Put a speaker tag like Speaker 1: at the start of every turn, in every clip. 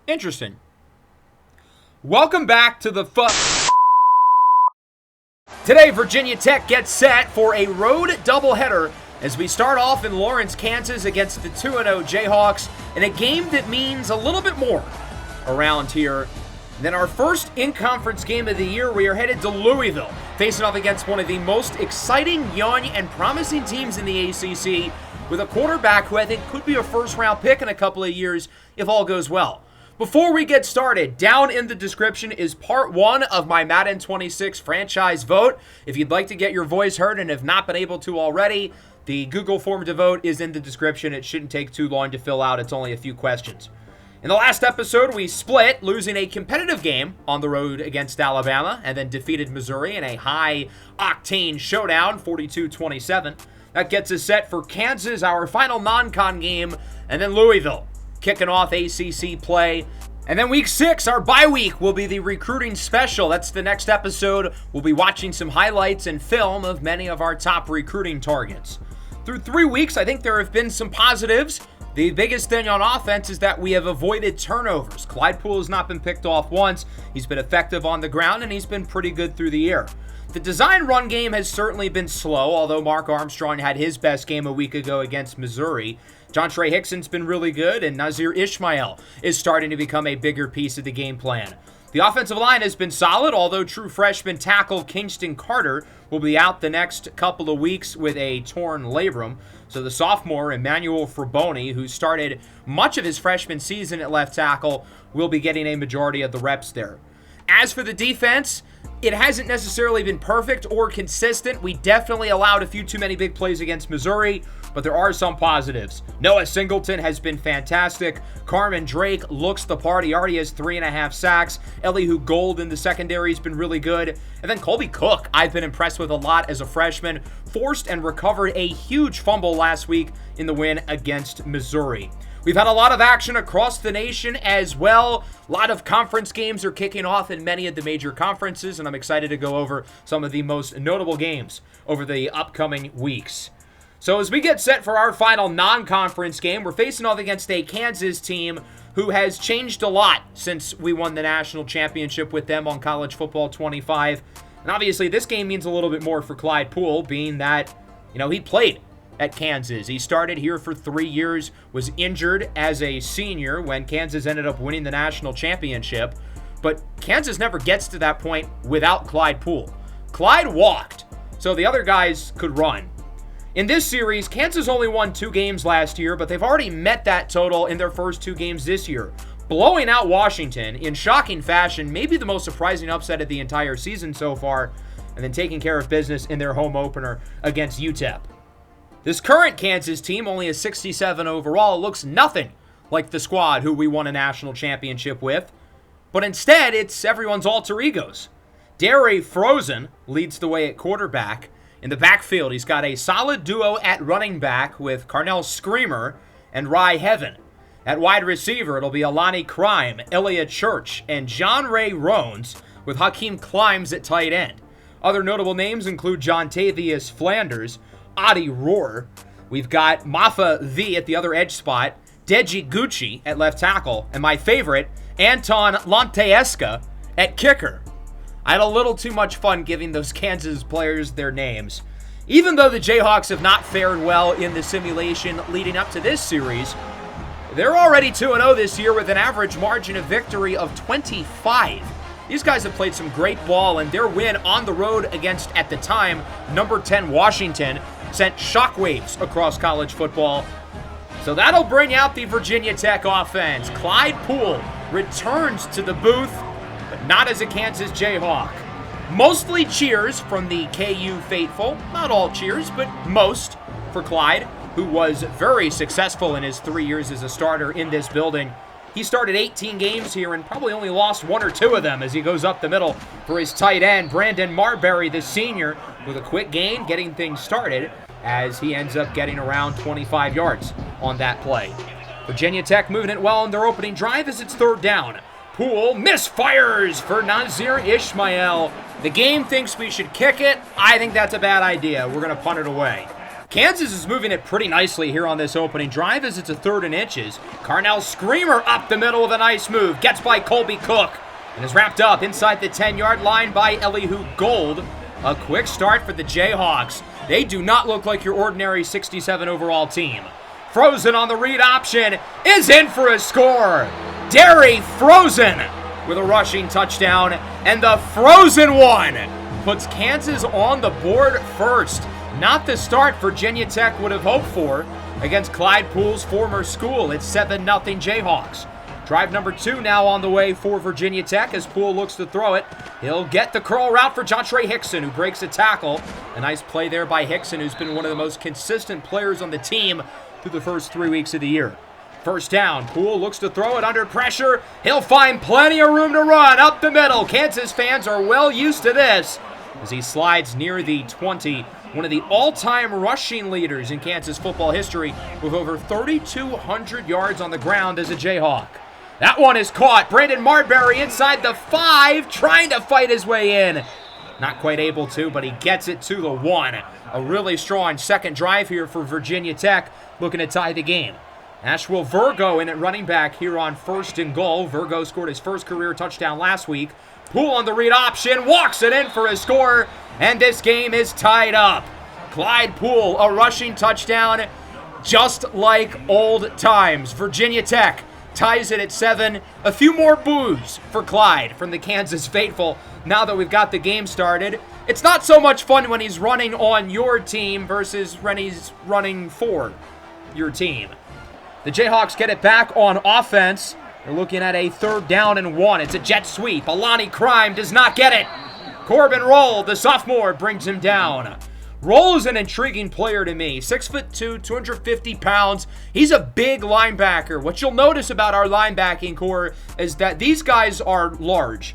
Speaker 1: Interesting. Welcome back to the Today, Virginia Tech gets set for a road doubleheader as we start off in Lawrence, Kansas against the 2-0 Jayhawks in a game that means a little bit more around here. Then our first in-conference game of the year, we are headed to Louisville, facing off against one of the most exciting, young, and promising teams in the ACC with a quarterback who I think could be a first-round pick in a couple of years if all goes well. Before we get started, down in the description is part 1 of my Madden 26 franchise vote. If you'd like to get your voice heard and have not been able to already, the Google form to vote is in the description. It shouldn't take too long to fill out. It's only a few questions. In the last episode, we split, losing a competitive game on the road against Alabama, and then defeated Missouri in a high-octane showdown, 42-27. That gets us set for Kansas, our final non-con game, and then Louisville, kicking off ACC play. And then week 6, our bye week, will be the recruiting special. That's the next episode. We'll be watching some highlights and film of many of our top recruiting targets. Through 3 weeks, I think there have been some positives. The biggest thing on offense is that we have avoided turnovers. Clyde Poole has not been picked off once. He's been effective on the ground, and he's been pretty good through the air. The design run game has certainly been slow, although Mark Armstrong had his best game a week ago against Missouri. John Trey Hickson's been really good, and Nazir Ishmael is starting to become a bigger piece of the game plan. The offensive line has been solid, although true freshman tackle Kingston Carter will be out the next couple of weeks with a torn labrum. So the sophomore, Emmanuel Fraboni, who started much of his freshman season at left tackle, will be getting a majority of the reps there. As for the defense, it hasn't necessarily been perfect or consistent. We definitely allowed a few too many big plays against Missouri, but there are some positives. Noah Singleton has been fantastic. Carmen Drake looks the part. He already has 3.5 sacks. Elihu Gold in the secondary has been really good. And then Colby Cook, I've been impressed with a lot as a freshman. Forced and recovered a huge fumble last week in the win against Missouri. We've had a lot of action across the nation as well. A lot of conference games are kicking off in many of the major conferences, and I'm excited to go over some of the most notable games over the upcoming weeks. So as we get set for our final non-conference game, we're facing off against a Kansas team who has changed a lot since we won the national championship with them on College Football 25. And obviously this game means a little bit more for Clyde Poole, being that, he played at Kansas. He started here for 3 years, was injured as a senior when Kansas ended up winning the national championship. But Kansas never gets to that point without Clyde Poole. Clyde walked, so the other guys could run. In this series, Kansas only won 2 games last year, but they've already met that total in their first 2 games this year, blowing out Washington in shocking fashion, maybe the most surprising upset of the entire season so far, and then taking care of business in their home opener against UTEP. This current Kansas team, only a 67 overall, looks nothing like the squad who we won a national championship with, but instead it's everyone's alter egos. Derry Frozen leads the way at quarterback. In the backfield, he's got a solid duo at running back with Carnell Screamer and Rye Heaven. At wide receiver, it'll be Alani Crime, Elliott Church, and John Ray Rones, with Hakeem Climbs at tight end. Other notable names include John Tavius Flanders, Adi Rohr. We've got Mafa V at the other edge spot, Deji Gucci at left tackle, and my favorite, Anton Lanteesca at kicker. I had a little too much fun giving those Kansas players their names. Even though the Jayhawks have not fared well in the simulation leading up to this series, they're already 2-0 this year with an average margin of victory of 25. These guys have played some great ball, and their win on the road against, at the time, number 10 Washington sent shockwaves across college football. So that'll bring out the Virginia Tech offense. Clyde Poole returns to the booth, but not as a Kansas Jayhawk. Mostly cheers from the KU faithful. Not all cheers, but most for Clyde, who was very successful in his 3 years as a starter in this building. He started 18 games here and probably only lost 1 or 2 of them as he goes up the middle for his tight end, Brandon Marbury, the senior, with a quick gain, getting things started as he ends up getting around 25 yards on that play. Virginia Tech moving it well on their opening drive as it's 3rd down. Poole misfires for Nazir Ishmael. The game thinks we should kick it. I think that's a bad idea. We're going to punt it away. Kansas is moving it pretty nicely here on this opening drive as it's a 3rd and inches. Carnell Screamer up the middle with a nice move. Gets by Colby Cook and is wrapped up inside the 10-yard line by Elihu Gold. A quick start for the Jayhawks. They do not look like your ordinary 67 overall team. Frozen on the read option is in for a score. Derry Frozen with a rushing touchdown, and the Frozen one puts Kansas on the board first. Not the start Virginia Tech would have hoped for against Clyde Poole's former school. It's 7-0 Jayhawks. Drive number 2 now on the way for Virginia Tech as Poole looks to throw it. He'll get the curl route for Jontre Hickson, who breaks a tackle. A nice play there by Hickson, who's been one of the most consistent players on the team through the first 3 weeks of the year. First down, Poole looks to throw it under pressure. He'll find plenty of room to run up the middle. Kansas fans are well used to this as he slides near the 20. One of the all-time rushing leaders in Kansas football history with over 3,200 yards on the ground as a Jayhawk. That one is caught. Brandon Marbury inside the 5, trying to fight his way in. Not quite able to, but he gets it to the 1. A really strong second drive here for Virginia Tech, looking to tie the game. Asheville Virgo in at running back here on 1st and goal. Virgo scored his first career touchdown last week. Poole on the read option, walks it in for a score, and this game is tied up. Clyde Poole, a rushing touchdown, just like old times. Virginia Tech ties it at 7. A few more boos for Clyde from the Kansas faithful now that we've got the game started. It's not so much fun when he's running on your team versus when he's running for your team. The Jayhawks get it back on offense. They're looking at a 3rd down and 1. It's a jet sweep. Alani Crime does not get it. Corbin Roll, the sophomore, brings him down. Roll is an intriguing player to me. 6'2", 250 pounds. He's a big linebacker. What you'll notice about our linebacking core is that these guys are large.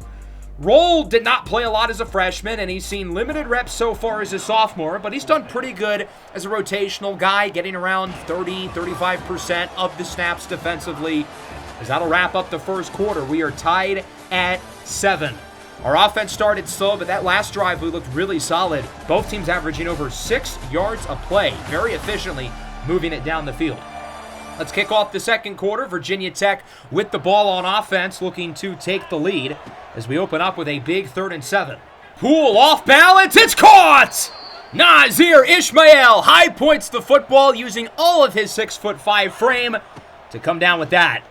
Speaker 1: Roll did not play a lot as a freshman, and he's seen limited reps so far as a sophomore, but he's done pretty good as a rotational guy, getting around 30-35% of the snaps defensively. As that'll wrap up the first quarter. We are tied at 7. Our offense started slow, but that last drive we looked really solid. Both teams averaging over 6 yards a play, very efficiently moving it down the field. Let's kick off the second quarter. Virginia Tech with the ball on offense, looking to take the lead as we open up with a big 3rd and 7. Poole off balance, it's caught! Nazir Ishmael high points the football using all of his 6'5" frame to come down with that.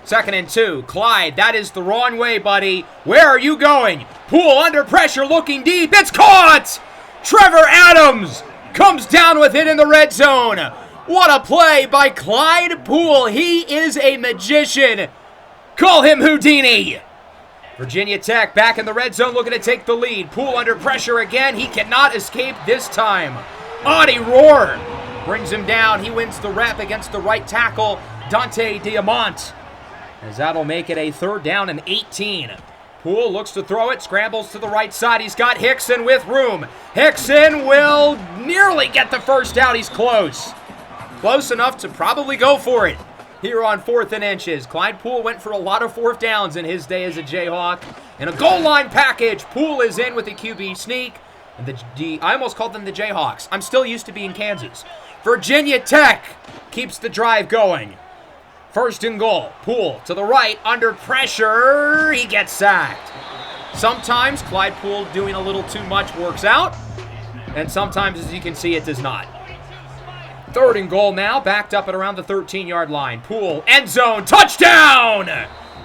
Speaker 1: 2nd and 2. Clyde, that is the wrong way, buddy. Where are you going? Poole under pressure, looking deep. It's caught! Trevor Adams comes down with it in the red zone. What a play by Clyde Poole. He is a magician. Call him Houdini. Virginia Tech back in the red zone looking to take the lead. Poole under pressure again. He cannot escape this time. Audie Rohr brings him down. He wins the rep against the right tackle, Dante Diamont. As that'll make it a 3rd down and 18. Poole looks to throw it, scrambles to the right side. He's got Hickson with room. Hickson will nearly get the first down. He's close. Close enough to probably go for it here on 4th and inches. Clyde Poole went for a lot of 4th downs in his day as a Jayhawk. In a goal line package, Poole is in with the QB sneak. And I almost called them the Jayhawks. I'm still used to being Kansas. Virginia Tech keeps the drive going. 1st and goal. Poole to the right, under pressure. He gets sacked. Sometimes Clyde Poole doing a little too much works out, and sometimes, as you can see, it does not. 3rd and goal now, backed up at around the 13-yard line. Poole, end zone, touchdown!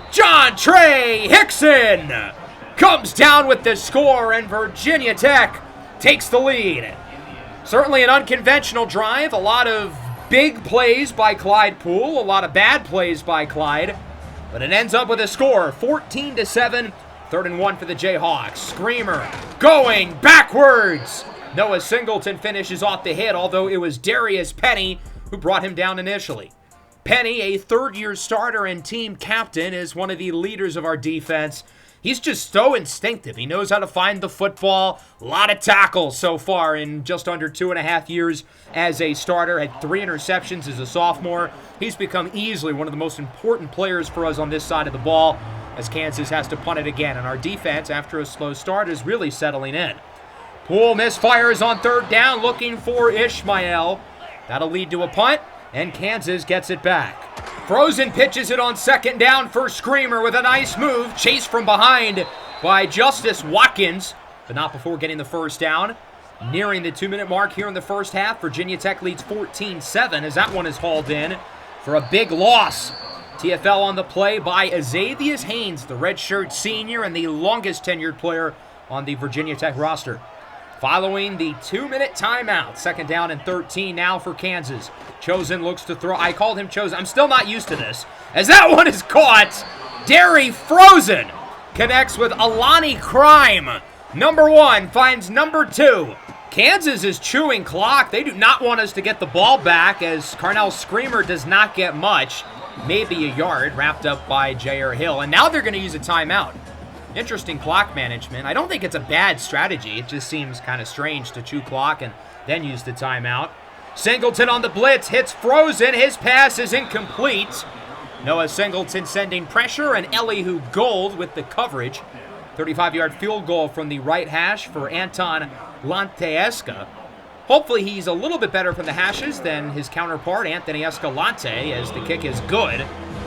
Speaker 1: Jontre Hickson comes down with the score, and Virginia Tech takes the lead. Certainly an unconventional drive, a lot of big plays by Clyde Poole, a lot of bad plays by Clyde, but it ends up with a score, 14-7, 3rd and 1 for the Jayhawks. Screamer going backwards. Noah Singleton finishes off the hit, although it was Darius Penny who brought him down initially. Penny, a 3rd-year starter and team captain, is one of the leaders of our defense. He's just so instinctive. He knows how to find the football. A lot of tackles so far in just under 2.5 years as a starter. Had 3 interceptions as a sophomore. He's become easily one of the most important players for us on this side of the ball as Kansas has to punt it again. And our defense, after a slow start, is really settling in. Poole misfires on 3rd down, looking for Ishmael. That'll lead to a punt, and Kansas gets it back. Frozen pitches it on second down for Screamer with a nice move. Chased from behind by Justice Watkins, but not before getting the first down. Nearing the 2-minute mark here in the first half, Virginia Tech leads 14-7 as that one is hauled in for a big loss. TFL on the play by Azavius Haynes, the redshirt senior and the longest tenured player on the Virginia Tech roster. Following the 2-minute timeout, second down and 13 now for Kansas. Chosen looks to throw. I called him Chosen. I'm still not used to this. As that one is caught, Derry Frozen connects with Alani Crime. Number 1 finds number 2. Kansas is chewing clock. They do not want us to get the ball back as Carnell Screamer does not get much. Maybe a yard wrapped up by Jair Hill. And now they're going to use a timeout. Interesting clock management. I don't think it's a bad strategy. It just seems kind of strange to chew clock and then use the timeout. Singleton on the blitz, hits Frozen. His pass is incomplete. Noah Singleton sending pressure, and Elihu Gold with the coverage. 35-yard field goal from the right hash for Anton Lanteesca. Hopefully he's a little bit better from the hashes than his counterpart, Anthony Escalante, as the kick is good,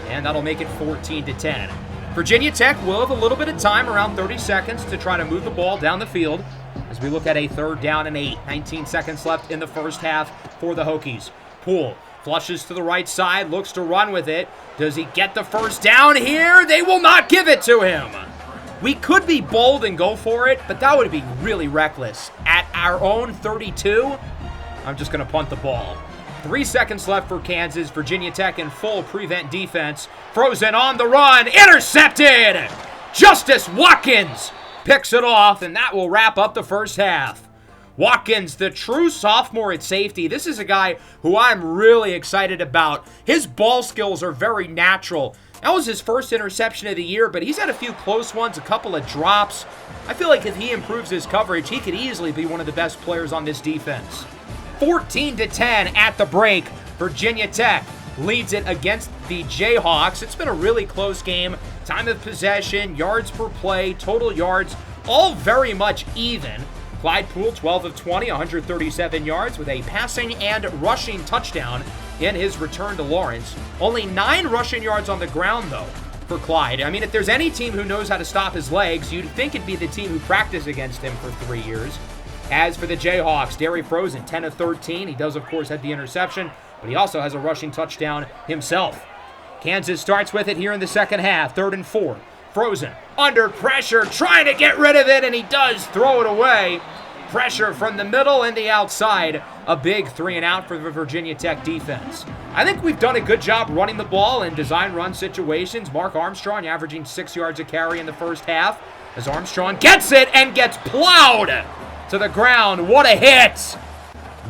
Speaker 1: and that'll make it 14-10. Virginia Tech will have a little bit of time, around 30 seconds, to try to move the ball down the field as we look at a 3rd down and 8. 19 seconds left in the first half for the Hokies. Poole flushes to the right side, looks to run with it. Does he get the first down here? They will not give it to him. We could be bold and go for it, but that would be really reckless. At our own 32, I'm just going to punt the ball. 3 seconds left for Kansas. Virginia Tech in full prevent defense. Frozen on the run. Intercepted! Justice Watkins picks it off, and that will wrap up the first half. Watkins, the true sophomore at safety. This is a guy who I'm really excited about. His ball skills are very natural. That was his first interception of the year, but he's had a few close ones, a couple of drops. I feel like if he improves his coverage, he could easily be one of the best players on this defense. 14-10 at the break. Virginia Tech leads it against the Jayhawks. It's been a really close game. Time of possession, yards per play, total yards, all very much even. Clyde Poole, 12 of 20, 137 yards with a passing and rushing touchdown in his return to Lawrence. Only 9 rushing yards on the ground, though, for Clyde. I mean, if there's any team who knows how to stop his legs, you'd think it'd be the team who practiced against him for 3 years. As for the Jayhawks, Derry Frozen, 10 of 13. He does, of course, have the interception, but he also has a rushing touchdown himself. Kansas starts with it here in the second half, 3rd and 4. Frozen, under pressure, trying to get rid of it, and he does throw it away. Pressure from the middle and the outside. A big 3-and-out for the Virginia Tech defense. I think we've done a good job running the ball in design run situations. Mark Armstrong averaging 6 yards a carry in the first half as Armstrong gets it and gets plowed to the ground. What a hit!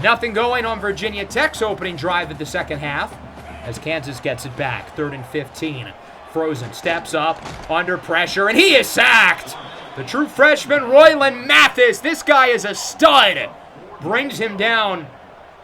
Speaker 1: Nothing going on Virginia Tech's opening drive of the second half as Kansas gets it back. 3rd and 15. Frozen steps up under pressure, and he is sacked. The true freshman, Royland Mathis. This guy is a stud. Brings him down.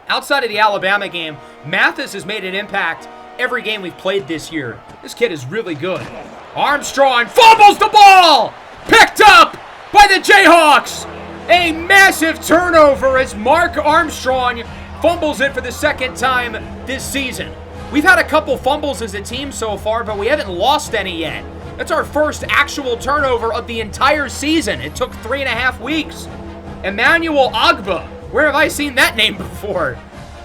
Speaker 1: Outside of the Alabama game, Mathis has made an impact every game we've played this year. This kid is really good. Armstrong fumbles the ball. Picked up by the Jayhawks. A massive turnover as Mark Armstrong fumbles it for the second time this season. We've had a couple fumbles as a team so far, but we haven't lost any yet. That's our first actual turnover of the entire season. It took 3.5 weeks. Emmanuel Agba, where have I seen that name before,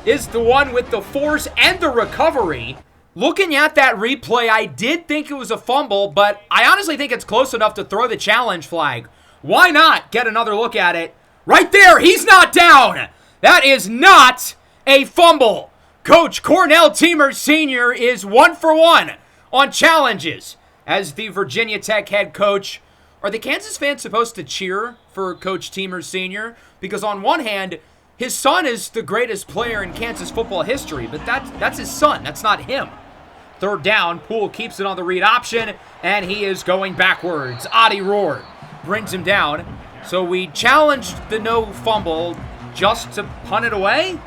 Speaker 1: is the one with the force and the recovery. Looking at that replay, I did think it was a fumble, but I honestly think it's close enough to throw the challenge flag. Why not get another look at it? Right there, he's not down. That is not a fumble. Coach Cornell Teamer Sr. is 1 for 1 on challenges as the Virginia Tech head coach. Are the Kansas fans supposed to cheer for Coach Teamer Sr.? Because on one hand, his son is the greatest player in Kansas football history, but that's his son. That's not him. 3rd down, Poole keeps it on the read option, and he is going backwards. Adi Rohr brings him down. So we challenged the no fumble just to punt it away?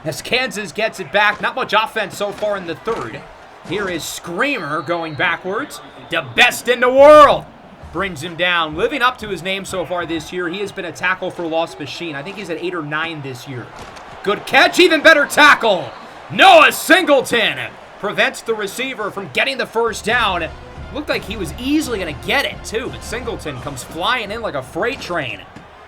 Speaker 1: As Kansas gets it back, not much offense so far in the 3rd. Here is Screamer going backwards. The best in the world brings him down. Living up to his name so far this year, he has been a tackle for loss machine. I think he's at 8 or 9 this year. Good catch, even better tackle. Noah Singleton prevents the receiver from getting the first down. Looked like he was easily going to get it, too, but Singleton comes flying in like a freight train.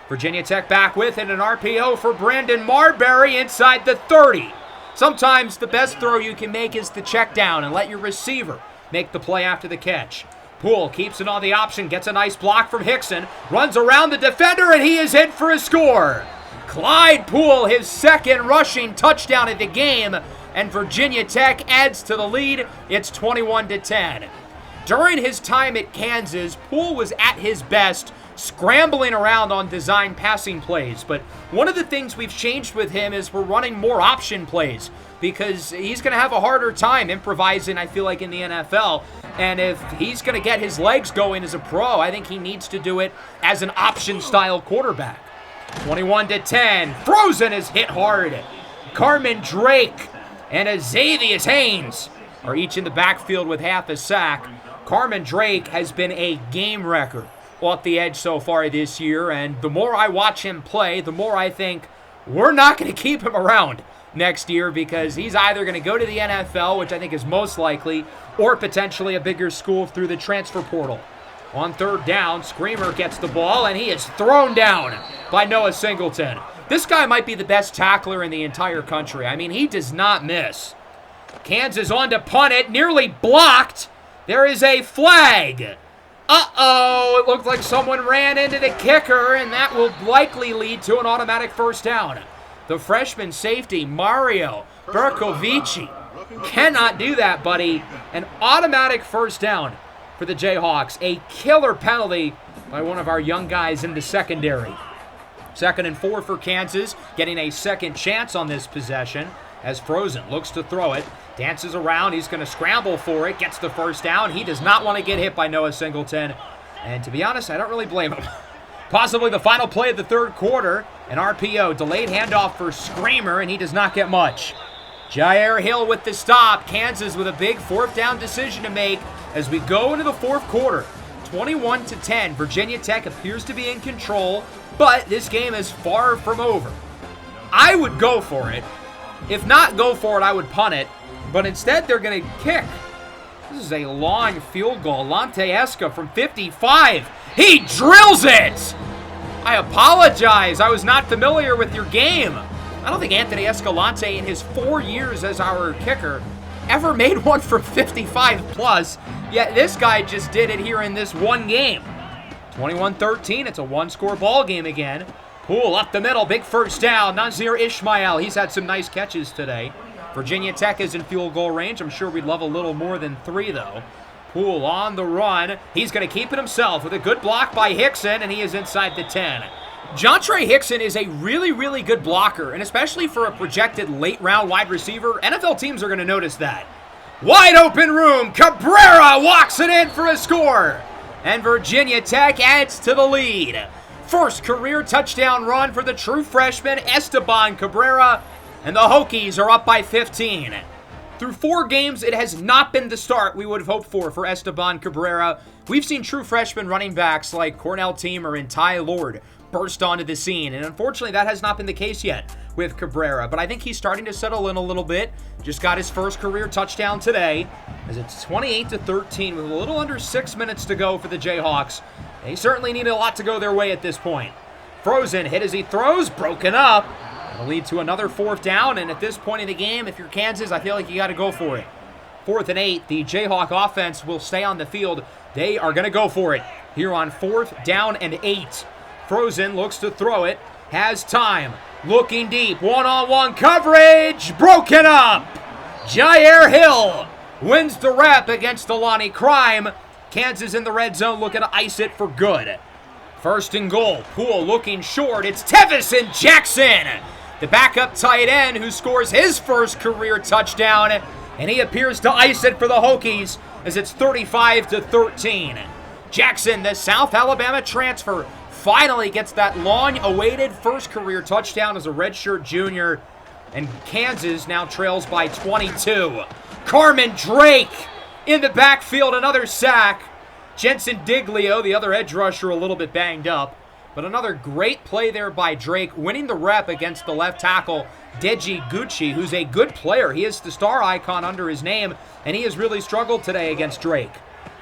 Speaker 1: Virginia Tech back with it, an RPO for Brandon Marbury inside the 30. Sometimes the best throw you can make is the check down and let your receiver make the play after the catch. Poole keeps it on the option, gets a nice block from Hickson, runs around the defender, and he is in for a score. Clyde Poole, his second rushing touchdown of the game, and Virginia Tech adds to the lead. It's 21-10. During his time at Kansas, Poole was at his best, scrambling around on design passing plays. But one of the things we've changed with him is we're running more option plays because he's going to have a harder time improvising, I feel like, in the NFL. And if he's going to get his legs going as a pro, I think he needs to do it as an option-style quarterback. 21-10. Frozen is hit hard. Carmen Drake and Azavius Haynes are each in the backfield with half a sack. Carmen Drake has been a game wrecker off the edge so far this year, and the more I watch him play, the more I think we're not going to keep him around next year because he's either going to go to the NFL, which I think is most likely, or potentially a bigger school through the transfer portal. On third down, Screamer gets the ball, and he is thrown down by Noah Singleton. This guy might be the best tackler in the entire country. I mean, he does not miss. Kansas on to punt it, nearly blocked. There is a flag. Uh-oh, it looked like someone ran into the kicker, and that will likely lead to an automatic first down. The freshman safety, Mario Berkovici, cannot do that, buddy. An automatic first down for the Jayhawks. A killer penalty by one of our young guys in the secondary. 2nd and 4 for Kansas, getting a second chance on this possession as Frozen looks to throw it. Dances around, he's going to scramble for it, gets the first down. He does not want to get hit by Noah Singleton. And to be honest, I don't really blame him. Possibly the final play of the third quarter, an RPO, delayed handoff for Screamer, and he does not get much. Jair Hill with the stop. Kansas with a big fourth down decision to make as we go into the fourth quarter. 21-10. Virginia Tech appears to be in control, but this game is far from over. I would go for it. If not go for it, I would punt it. But instead, they're going to kick. This is a long field goal. Lante Esca from 55. He drills it! I apologize. I was not familiar with your game. I don't think Anthony Escalante in his 4 years as our kicker ever made one for 55 plus. Yet this guy just did it here in this one game. 21-13. It's a one-score ball game again. Poole up the middle. Big first down. Nazir Ismail. He's had some nice catches today. Virginia Tech is in field goal range. I'm sure we'd love a little more than 3, though. Poole on the run. He's going to keep it himself with a good block by Hickson, and he is inside the 10. Jontre Hickson is a really, really good blocker, and especially for a projected late-round wide receiver, NFL teams are going to notice that. Wide open room. Cabrera walks it in for a score, and Virginia Tech adds to the lead. First career touchdown run for the true freshman Esteban Cabrera, and the Hokies are up by 15. Through 4 games, it has not been the start we would have hoped for Esteban Cabrera. We've seen true freshman running backs like Cornell Teamer and Ty Lord burst onto the scene, and unfortunately that has not been the case yet with Cabrera, but I think he's starting to settle in a little bit. Just got his first career touchdown today as it's 28-13 with a little under 6 minutes to go for the Jayhawks. They certainly need a lot to go their way at this point. Frozen hit as he throws, broken up. It'll lead to another fourth down, and at this point in the game, if you're Kansas, I feel like you got to go for it. 4th and 8, the Jayhawk offense will stay on the field. They are going to go for it here on 4th down and 8. Frozen looks to throw it, has time, looking deep, one-on-one coverage, broken up. Jair Hill wins the rep against Alani Crime. Kansas in the red zone looking to ice it for good. 1st and goal, Poole looking short, it's Tevison Jackson, the backup tight end who scores his first career touchdown, and he appears to ice it for the Hokies as it's 35-13. Jackson, the South Alabama transfer, finally gets that long-awaited first career touchdown as a redshirt junior, and Kansas now trails by 22. Carmen Drake in the backfield, another sack. Jensen Diglio, the other edge rusher, a little bit banged up. But another great play there by Drake, winning the rep against the left tackle, Deji Gucci, who's a good player. He is the star icon under his name, and he has really struggled today against Drake.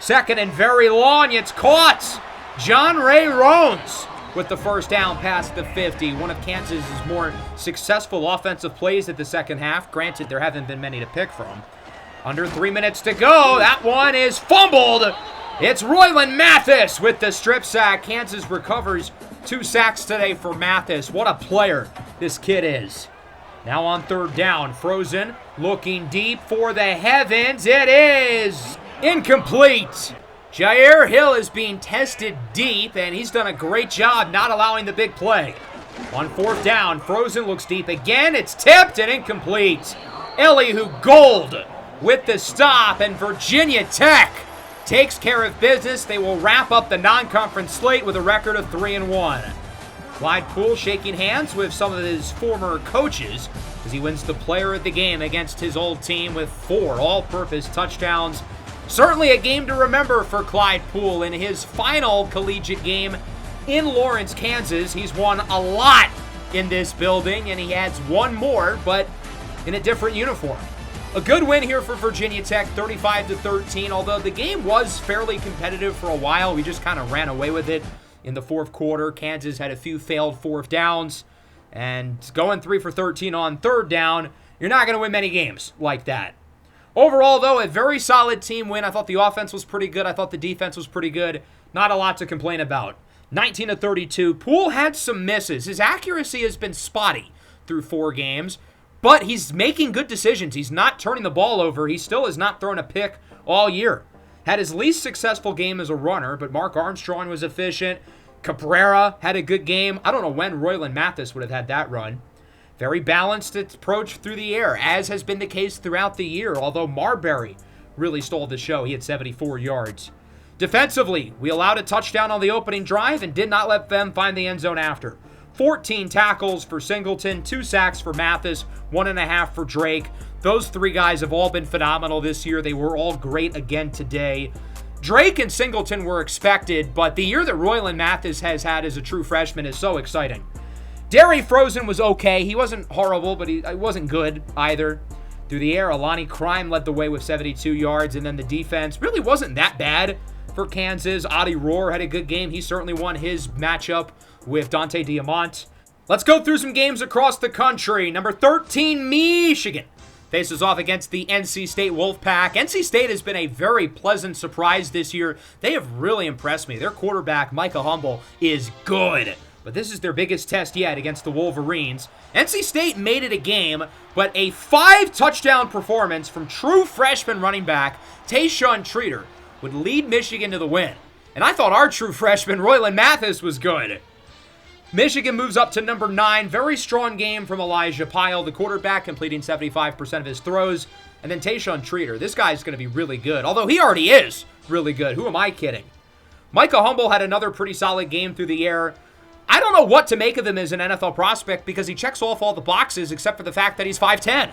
Speaker 1: Second and very long, it's caught. John Ray Rones with the first down past the 50. One of Kansas's more successful offensive plays at the second half. Granted, there haven't been many to pick from. Under 3 minutes to go. That one is fumbled. It's Royland Mathis with the strip sack. Kansas recovers 2 sacks today for Mathis. What a player this kid is. Now on third down, Frozen looking deep for the heavens. It is incomplete. Jair Hill is being tested deep, and he's done a great job not allowing the big play. On fourth down, Frozen looks deep again. It's tipped and incomplete. Elihu Gold with the stop, and Virginia Tech takes care of business. They will wrap up the non-conference slate with a record of 3-1. Clyde Poole shaking hands with some of his former coaches as he wins the player of the game against his old team with 4 all-purpose touchdowns. Certainly a game to remember for Clyde Poole in his final collegiate game in Lawrence, Kansas. He's won a lot in this building, and he adds one more, but in a different uniform. A good win here for Virginia Tech, 35-13, although the game was fairly competitive for a while. We just kind of ran away with it in the fourth quarter. Kansas had a few failed fourth downs, and going 3 for 13 on third down, you're not going to win many games like that. Overall, though, a very solid team win. I thought the offense was pretty good. I thought the defense was pretty good. Not a lot to complain about. 19-32. Poole had some misses. His accuracy has been spotty through 4 games. But he's making good decisions. He's not turning the ball over. He still has not thrown a pick all year. Had his least successful game as a runner, but Mark Armstrong was efficient. Cabrera had a good game. I don't know when Royland Mathis would have had that run. Very balanced approach through the air, as has been the case throughout the year, although Marbury really stole the show. He had 74 yards. Defensively, we allowed a touchdown on the opening drive and did not let them find the end zone after. 14 tackles for Singleton, 2 sacks for Mathis, 1.5 for Drake. Those 3 guys have all been phenomenal this year. They were all great again today. Drake and Singleton were expected, but the year that Royland Mathis has had as a true freshman is so exciting. Derry Frozen was okay. He wasn't horrible, but he wasn't good either. Through the air, Alani Crime led the way with 72 yards, and then the defense really wasn't that bad for Kansas. Adi Rohr had a good game. He certainly won his matchup with Dante Diamont. Let's go through some games across the country. Number 13, Michigan faces off against the NC State Wolfpack. NC State has been a very pleasant surprise this year. They have really impressed me. Their quarterback, Micah Humble, is good. But this is their biggest test yet against the Wolverines. NC State made it a game, but a 5-touchdown performance from true freshman running back Tayshaun Treater would lead Michigan to the win. And I thought our true freshman, Royland Mathis, was good. Michigan moves up to number 9. Very strong game from Elijah Pyle, the quarterback, completing 75% of his throws. And then Tayshaun Treater. This guy's going to be really good, although he already is really good. Who am I kidding? Micah Humble had another pretty solid game through the air. I don't know what to make of him as an NFL prospect because he checks off all the boxes except for the fact that he's 5'10".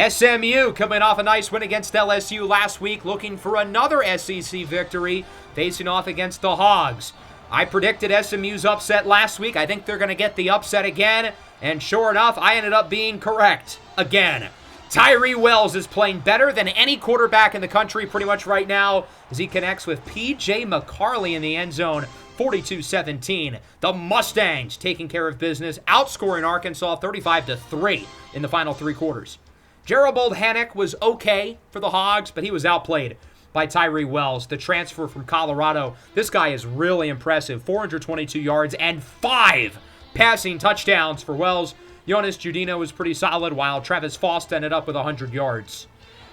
Speaker 1: SMU coming off a nice win against LSU last week, looking for another SEC victory, facing off against the Hogs. I predicted SMU's upset last week. I think they're going to get the upset again, and sure enough, I ended up being correct again. Tyree Wells is playing better than any quarterback in the country pretty much right now as he connects with P.J. McCarley in the end zone, 42-17. The Mustangs taking care of business, outscoring Arkansas 35-3 in the final 3 quarters. Jerobold Hannock was okay for the Hogs, but he was outplayed by Tyree Wells, the transfer from Colorado. This guy is really impressive. 422 yards and 5 passing touchdowns for Wells. Jonas Judino was pretty solid, while Travis Faust ended up with 100 yards.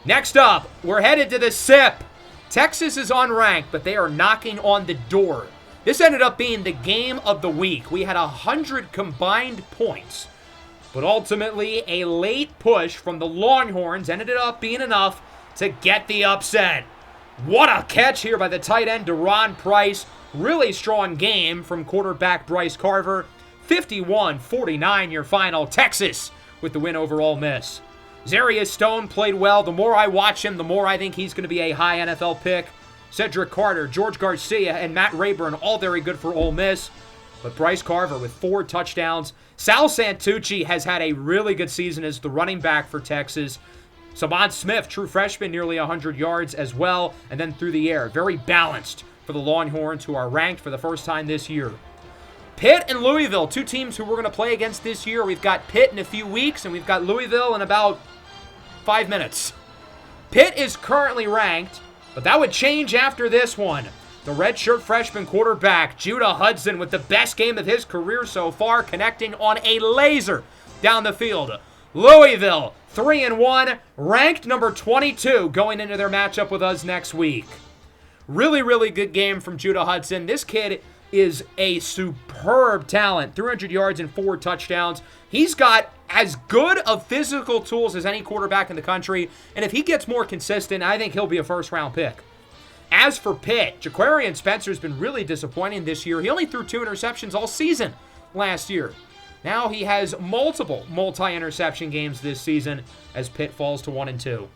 Speaker 1: Next up, we're headed to the SIP. Texas is unranked, but they are knocking on the door. This ended up being the game of the week. We had 100 combined points, but ultimately a late push from the Longhorns ended up being enough to get the upset. What a catch here by the tight end, Deron Price. Really strong game from quarterback Bryce Carver. 51-49 your final. Texas with the win over Ole Miss. Zarius Stone played well. The more I watch him, the more I think he's going to be a high NFL pick. Cedric Carter, George Garcia, and Matt Rayburn, all very good for Ole Miss. But Bryce Carver with 4 touchdowns. Sal Santucci has had a really good season as the running back for Texas. Savon Smith, true freshman, nearly 100 yards as well. And then through the air, very balanced for the Longhorns, who are ranked for the first time this year. Pitt and Louisville, 2 teams who we're going to play against this year. We've got Pitt in a few weeks, and we've got Louisville in about 5 minutes. Pitt is currently ranked, but that would change after this one. The redshirt freshman quarterback, Judah Hudson, with the best game of his career so far, connecting on a laser down the field. Louisville, 3-1, ranked number 22, going into their matchup with us next week. Really, really good game from Judah Hudson. This kid is a superb talent. 300 yards and 4 touchdowns. He's got as good of physical tools as any quarterback in the country, and if he gets more consistent, I think he'll be a first-round pick. As for Pitt, Jaquarian Spencer's been really disappointing this year. He only threw 2 interceptions all season last year. Now he has multiple multi-interception games this season as Pitt falls to 1-2.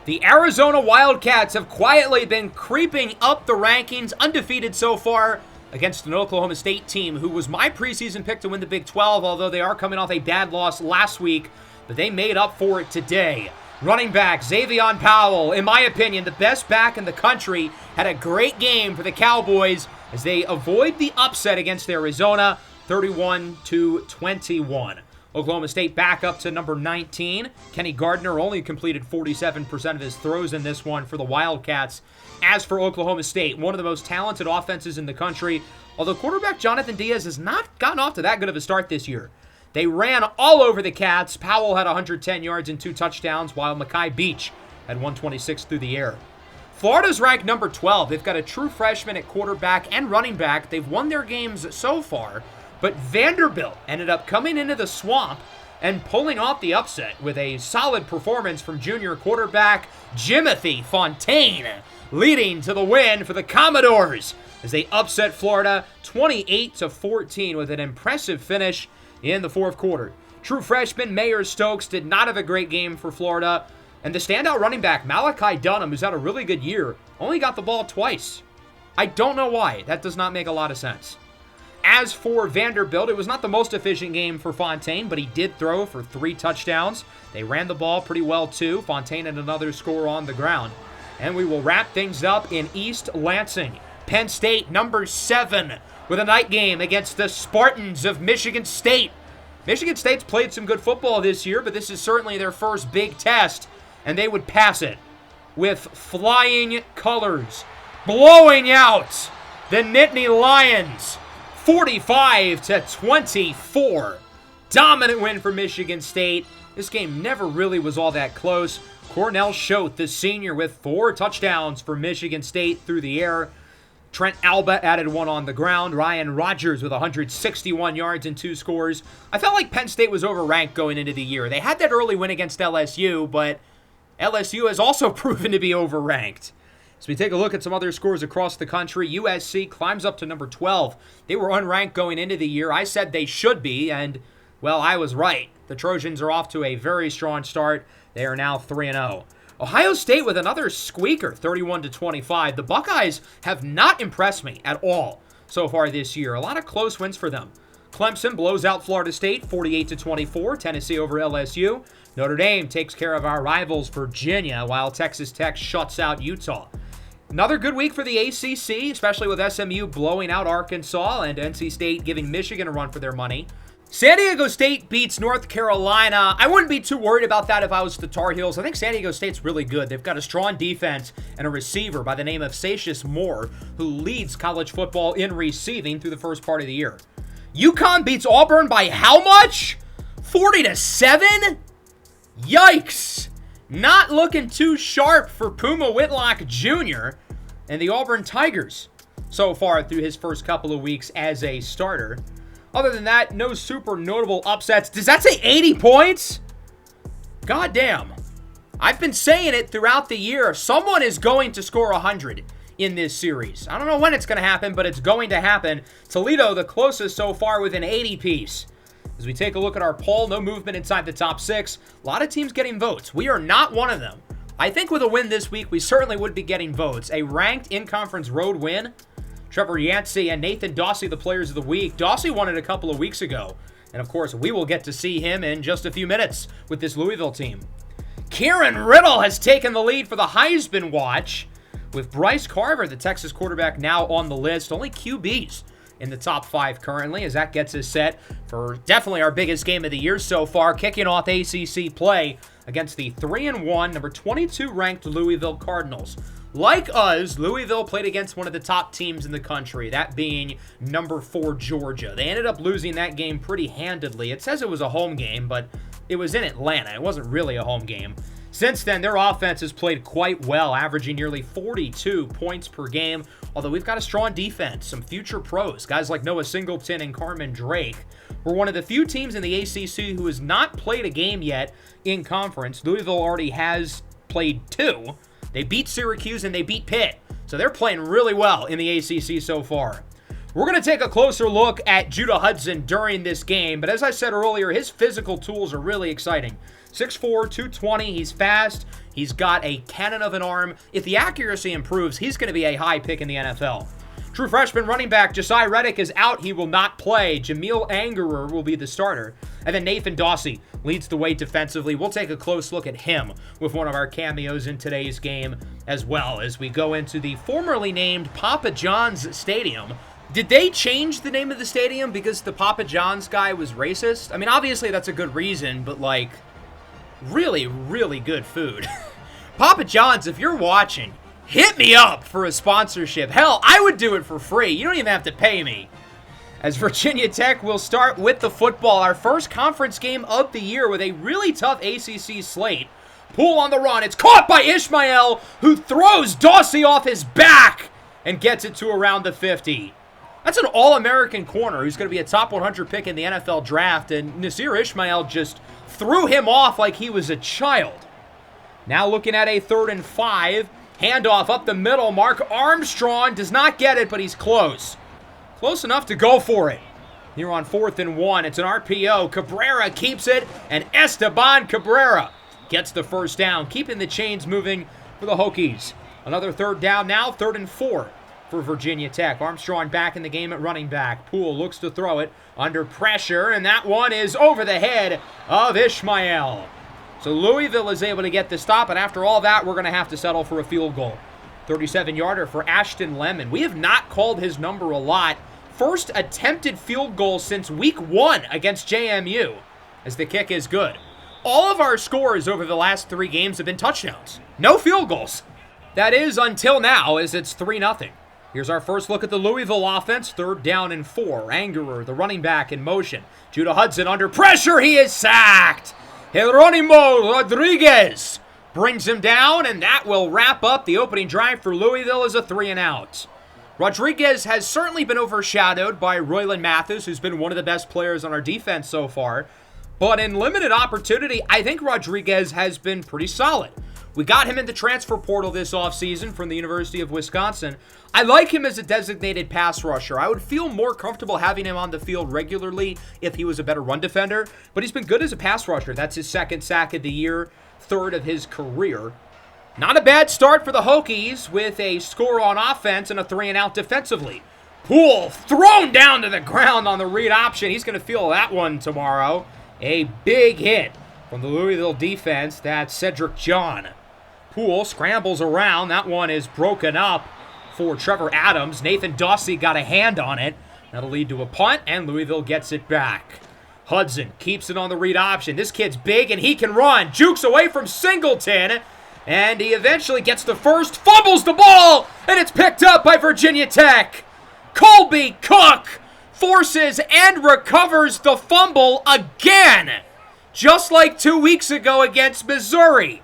Speaker 1: The Arizona Wildcats have quietly been creeping up the rankings, undefeated so far against an Oklahoma State team who was my preseason pick to win the Big 12, although they are coming off a bad loss last week, but they made up for it today. Running back Xavier Powell, in my opinion, the best back in the country, had a great game for the Cowboys as they avoid the upset against Arizona, 31-21. Oklahoma State back up to number 19. Kenny Gardner only completed 47% of his throws in this one for the Wildcats. As for Oklahoma State, one of the most talented offenses in the country, although quarterback Jonathan Diaz has not gotten off to that good of a start this year. They ran all over the Cats. Powell had 110 yards and 2 touchdowns, while Mekhi Beach had 126 through the air. Florida's ranked number 12. They've got a true freshman at quarterback and running back. They've won their games so far, but Vanderbilt ended up coming into the swamp and pulling off the upset with a solid performance from junior quarterback Jimothy Fontaine, leading to the win for the Commodores as they upset Florida 28-14 with an impressive finish in the fourth quarter. True freshman Mayer Stokes did not have a great game for Florida, and the standout running back Malachi Dunham, who's had a really good year, only got the ball twice. I don't know why. That does not make a lot of sense. As for Vanderbilt, it was not the most efficient game for Fontaine, but he did throw for 3 touchdowns. They ran the ball pretty well too. Fontaine had another score on the ground. And we will wrap things up in East Lansing. Penn State, number 7, with a night game against the Spartans of Michigan State. Michigan State's played some good football this year, but this is certainly their first big test, and they would pass it with flying colors, blowing out the Nittany Lions 45-24. Dominant win for Michigan State. This game never really was all that close. Cornell Schoth, the senior, with 4 touchdowns for Michigan State through the air. Trent Alba added 1 on the ground. Ryan Rodgers with 161 yards and 2 scores. I felt like Penn State was overranked going into the year. They had that early win against LSU, but LSU has also proven to be overranked. As we take a look at some other scores across the country, USC climbs up to number 12. They were unranked going into the year. I said they should be, and, well, I was right. The Trojans are off to a very strong start. They are now 3-0. Ohio State with another squeaker, 31-25. The Buckeyes have not impressed me at all so far this year. A lot of close wins for them. Clemson blows out Florida State, 48-24. Tennessee over LSU. Notre Dame takes care of our rivals Virginia, while Texas Tech shuts out Utah. Another good week for the ACC, especially with SMU blowing out Arkansas and NC State giving Michigan a run for their money. San Diego State beats North Carolina. I wouldn't be too worried about that if I was the Tar Heels. I think San Diego State's really good. They've got a strong defense and a receiver by the name of Satius Moore, who leads college football in receiving through the first part of the year. UConn beats Auburn by how much? 40-7? Yikes! Not looking too sharp for Puma Whitlock Jr. and the Auburn Tigers so far through his first couple of weeks as a starter. Other than that, no super notable upsets. Does that say 80 points? God damn. I've been saying it throughout the year. Someone is going to score 100 in this series. I don't know when it's going to happen, but it's going to happen. Toledo, the closest so far with an 80 piece. As we take a look at our poll, no movement inside the top 6. A lot of teams getting votes. We are not one of them. I think with a win this week, we certainly would be getting votes. A ranked in-conference road win Trevor Yancey and Nathan Dawsey, the players of the week. Dawsey won it a couple of weeks ago. And, of course, we will get to see him in just a few minutes with this Louisville team. Kieran Riddle has taken the lead for the Heisman watch, with Bryce Carver, the Texas quarterback, now on the list. Only QBs in the top 5 currently, as that gets us set for definitely our biggest game of the year so far, kicking off ACC play against the 3-1, number 22 ranked Louisville Cardinals. Like us, Louisville played against one of the top teams in the country, that being number 4 Georgia. They ended up losing that game pretty handedly. It says it was a home game, but it was in Atlanta. It wasn't really a home game. Since then, their offense has played quite well, averaging nearly 42 points per game, although we've got a strong defense, some future pros, guys like Noah Singleton and Carmen Drake. We're one of the few teams in the ACC who has not played a game yet in conference. Louisville already has played 2. They beat Syracuse and they beat Pitt, so they're playing really well in the ACC so far. We're going to take a closer look at Judah Hudson during this game, but as I said earlier, his physical tools are really exciting. 6'4", 220, he's fast, he's got a cannon of an arm. If the accuracy improves, he's going to be a high pick in the NFL. True freshman running back Josiah Reddick is out. He will not play. Jameel Angerer will be the starter. And then Nathan Dawsey leads the way defensively. We'll take a close look at him with one of our cameos in today's game, as well as we go into the formerly named Papa John's Stadium. Did they change the name of the stadium because the Papa John's guy was racist? I mean, obviously that's a good reason, but like, really, really good food. Papa John's, if you're watching, hit me up for a sponsorship. Hell, I would do it for free. You don't even have to pay me. As Virginia Tech will start with the football, our first conference game of the year with a really tough ACC slate. Poole on the run. It's caught by Ishmael, who throws Dawsey off his back and gets it to around the 50. That's an All-American corner who's going to be a top 100 pick in the NFL draft, and Nasir Ishmael just threw him off like he was a child. Now looking at a 3rd and 5. Handoff up the middle. Mark Armstrong does not get it, but he's close. Close enough to go for it. Here on 4th and 1, it's an RPO. Cabrera keeps it, and Esteban Cabrera gets the first down, keeping the chains moving for the Hokies. Another 3rd down now, 3rd and 4 for Virginia Tech. Armstrong back in the game at running back. Poole looks to throw it under pressure, and that one is over the head of Ishmael. So Louisville is able to get the stop, and after all that, we're going to have to settle for a field goal. 37-yarder for Ashton Lemon. We have not called his number a lot. First attempted field goal since week 1 against JMU, as the kick is good. All of our scores over the last 3 games have been touchdowns. No field goals. That is until now, as it's 3-0. Here's our first look at the Louisville offense. 3rd down and 4. Angerer, the running back, in motion. Judah Hudson under pressure. He is sacked. Jeronimo Rodriguez brings him down, and that will wrap up the opening drive for Louisville as a 3-and-out. Rodriguez has certainly been overshadowed by Royland Mathis, who's been one of the best players on our defense so far. But in limited opportunity, I think Rodriguez has been pretty solid. We got him in the transfer portal this offseason from the University of Wisconsin. I like him as a designated pass rusher. I would feel more comfortable having him on the field regularly if he was a better run defender, but he's been good as a pass rusher. That's his 2nd sack of the year, 3rd of his career. Not a bad start for the Hokies with a score on offense and a 3-and-out defensively. Poole thrown down to the ground on the read option. He's going to feel that one tomorrow. A big hit from the Louisville defense. That's Cedric John. Poole scrambles around. That one is broken up for Trevor Adams. Nathan Dawsey got a hand on it. That'll lead to a punt, and Louisville gets it back. Hudson keeps it on the read option. This kid's big, and he can run. Jukes away from Singleton, and he eventually gets the first, fumbles the ball, and it's picked up by Virginia Tech. Colby Cook forces and recovers the fumble again, just like 2 weeks ago against Missouri.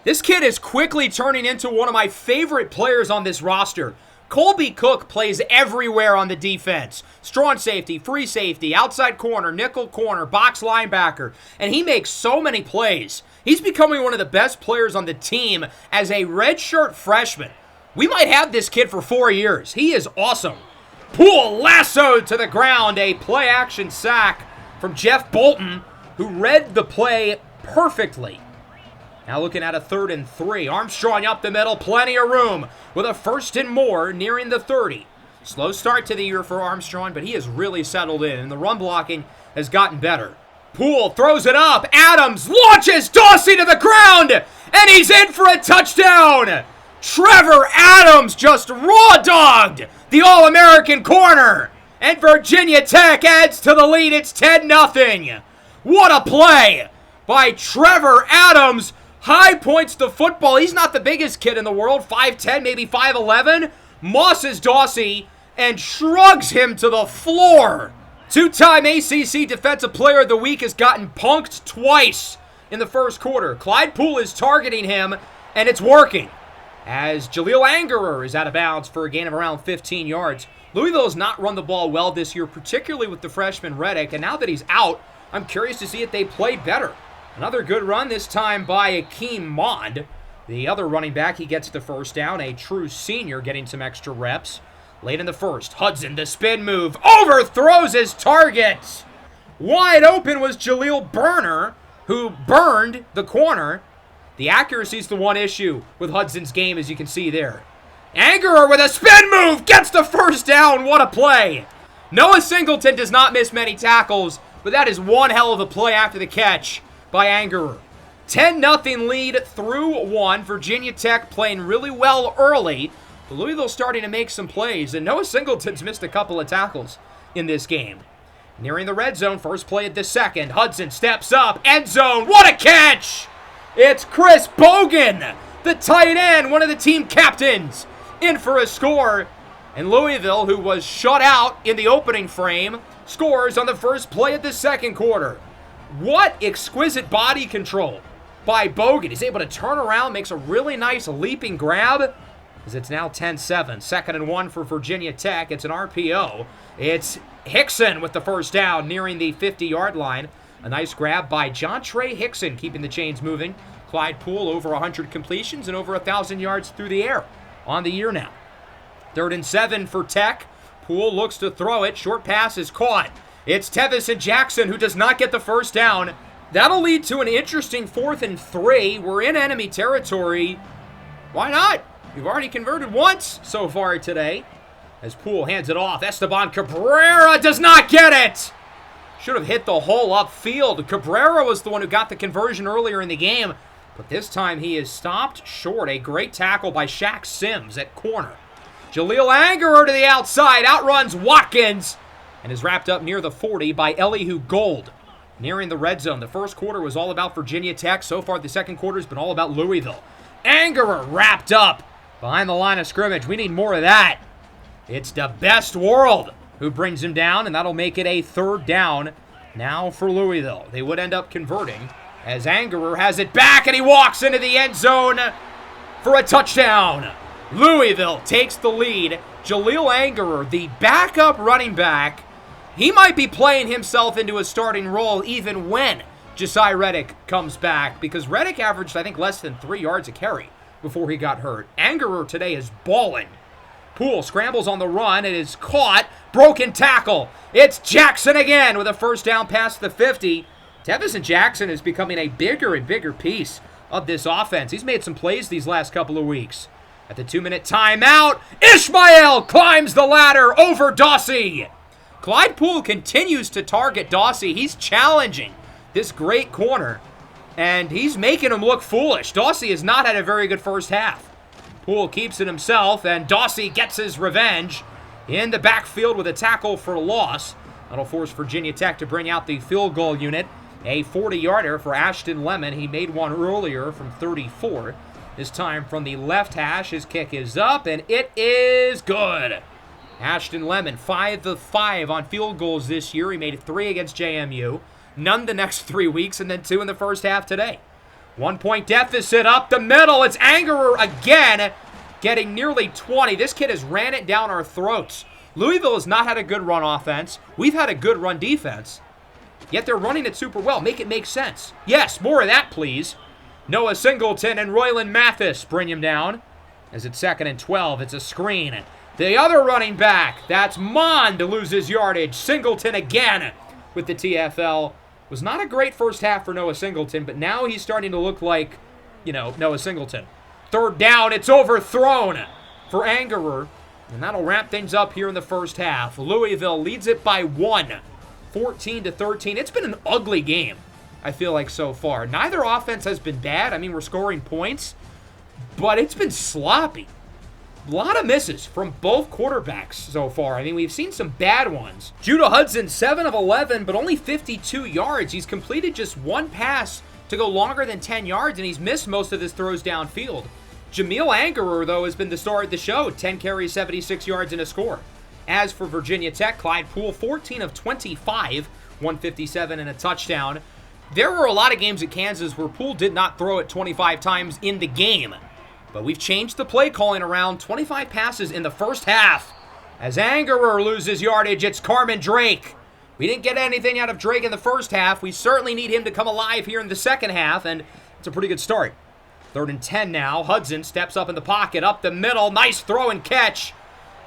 Speaker 1: This kid is quickly turning into one of my favorite players on this roster. Colby Cook plays everywhere on the defense. Strong safety, free safety, outside corner, nickel corner, box linebacker, and he makes so many plays. He's becoming one of the best players on the team as a redshirt freshman. We might have this kid for 4 years. He is awesome. Poole lassoed to the ground, a play-action sack from Jeff Bolton, who read the play perfectly. Now looking at a 3rd and 3. Armstrong up the middle, plenty of room with a 1st and more nearing the 30. Slow start to the year for Armstrong, but he has really settled in, and the run blocking has gotten better. Poole throws it up. Adams launches Dawsey to the ground, and he's in for a touchdown. Trevor Adams just raw-dogged the All-American corner, and Virginia Tech adds to the lead. It's 10-0. What a play by Trevor Adams. High points the football. He's not the biggest kid in the world, 5'10", maybe 5'11". Mosses Dawsey and shrugs him to the floor. Two-time ACC Defensive Player of the Week has gotten punked twice in the first quarter. Clyde Poole is targeting him, and it's working, as Jaleel Angerer is out of bounds for a gain of around 15 yards. Louisville has not run the ball well this year, particularly with the freshman Reddick, and now that he's out, I'm curious to see if they play better. Another good run, this time by Akeem Mond. The other running back, he gets the first down, a true senior getting some extra reps. Late in the first, Hudson, the spin move, overthrows his target. Wide open was Jaleel Burner, who burned the corner. The accuracy is the one issue with Hudson's game, as you can see there. Angerer with a spin move gets the first down. What a play. Noah Singleton does not miss many tackles, but that is one hell of a play after the catch by Angerer. 10-0 lead through one. Virginia Tech playing really well early. But Louisville starting to make some plays, and Noah Singleton's missed a couple of tackles in this game. Nearing the red zone, first play of the second. Hudson steps up, end zone. What a catch! It's Chris Bogan, the tight end, one of the team captains, in for a score. And Louisville, who was shut out in the opening frame, scores on the first play of the second quarter. What exquisite body control by Bogan. He's able to turn around, makes a really nice leaping grab, as it's now 10-7. 2nd and 1 for Virginia Tech. It's an RPO. It's Hickson with the first down nearing the 50-yard line. A nice grab by John Trey Hickson, keeping the chains moving. Clyde Poole over 100 completions and over 1,000 yards through the air on the year now. 3rd and 7 for Tech. Poole looks to throw it. Short pass is caught. It's Tevison Jackson who does not get the first down. That'll lead to an interesting 4th and 3. We're in enemy territory. Why not? We've already converted once so far today. As Poole hands it off, Esteban Cabrera does not get it. Should have hit the hole upfield. Cabrera was the one who got the conversion earlier in the game, but this time he is stopped short. A great tackle by Shaq Sims at corner. Jaleel Angerer to the outside, outruns Watkins, and is wrapped up near the 40 by Elihu Gold. Nearing the red zone. The first quarter was all about Virginia Tech. So far, the second quarter has been all about Louisville. Angerer wrapped up behind the line of scrimmage. We need more of that. It's the best world who brings him down, and that'll make it a 3rd down now for Louisville. They would end up converting as Angerer has it back, and he walks into the end zone for a touchdown. Louisville takes the lead. Jaleel Angerer, the backup running back, he might be playing himself into a starting role even when Josiah Reddick comes back, because Reddick averaged, I think, less than 3 yards a carry before he got hurt. Angerer today is balling. Poole scrambles on the run. It is caught. Broken tackle. It's Jackson again with a first down past the 50. Tevison Jackson is becoming a bigger and bigger piece of this offense. He's made some plays these last couple of weeks. At the 2-minute timeout, Ishmael climbs the ladder over Dawsey. Clyde Poole continues to target Dawsey. He's challenging this great corner, and he's making him look foolish. Dawsey has not had a very good first half. Poole keeps it himself, and Dawsey gets his revenge in the backfield with a tackle for loss. That'll force Virginia Tech to bring out the field goal unit. A 40-yarder for Ashton Lemon. He made one earlier from 34. This time from the left hash. His kick is up, and it is good. Ashton Lemon, 5 of 5 on field goals this year. He made 3 against JMU. None the next 3 weeks, and then 2 in the first half today. 1-point deficit up the middle. It's Angerer again, getting nearly 20. This kid has ran it down our throats. Louisville has not had a good run offense. We've had a good run defense. Yet they're running it super well. Make it make sense. Yes, more of that, please. Noah Singleton and Royland Mathis bring him down. As it's 2nd and 12, it's a screen. The other running back, that's Mond, loses yardage. Singleton again with the TFL. Was not a great first half for Noah Singleton, but now he's starting to look like, Noah Singleton. 3rd down, it's overthrown for Angerer. And that'll wrap things up here in the first half. Louisville leads it by 1, 14-13. It's been an ugly game, I feel like, so far. Neither offense has been bad. I mean, we're scoring points, but it's been sloppy. A lot of misses from both quarterbacks so far. I mean, we've seen some bad ones. Judah Hudson, 7 of 11, but only 52 yards. He's completed just one pass to go longer than 10 yards, and he's missed most of his throws downfield. Jameel Angerer, though, has been the star of the show. 10 carries, 76 yards, and a score. As for Virginia Tech, Clyde Poole, 14 of 25, 157 and a touchdown. There were a lot of games at Kansas where Poole did not throw it 25 times in the game. But we've changed the play calling around. 25 passes in the first half. As Angerer loses yardage, it's Carmen Drake. We didn't get anything out of Drake in the first half. We certainly need him to come alive here in the second half, and it's a pretty good start. 3rd and 10 now. Hudson steps up in the pocket, up the middle. Nice throw and catch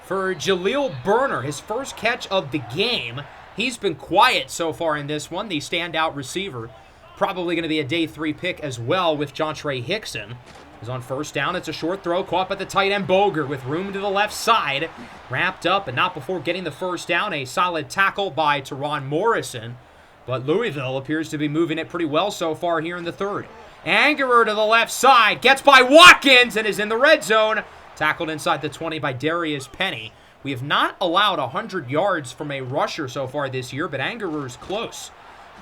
Speaker 1: for Jaleel Burner, his first catch of the game. He's been quiet so far in this one, the standout receiver. Probably going to be a day 3 pick as well with Jontre Hickson. Is on first down. It's a short throw caught by the tight end Boger with room to the left side. Wrapped up, and not before getting the first down. A solid tackle by Teron Morrison. But Louisville appears to be moving it pretty well so far here in the third. Angerer to the left side. Gets by Watkins and is in the red zone. Tackled inside the 20 by Darius Penny. We have not allowed 100 yards from a rusher so far this year, but Angerer's close.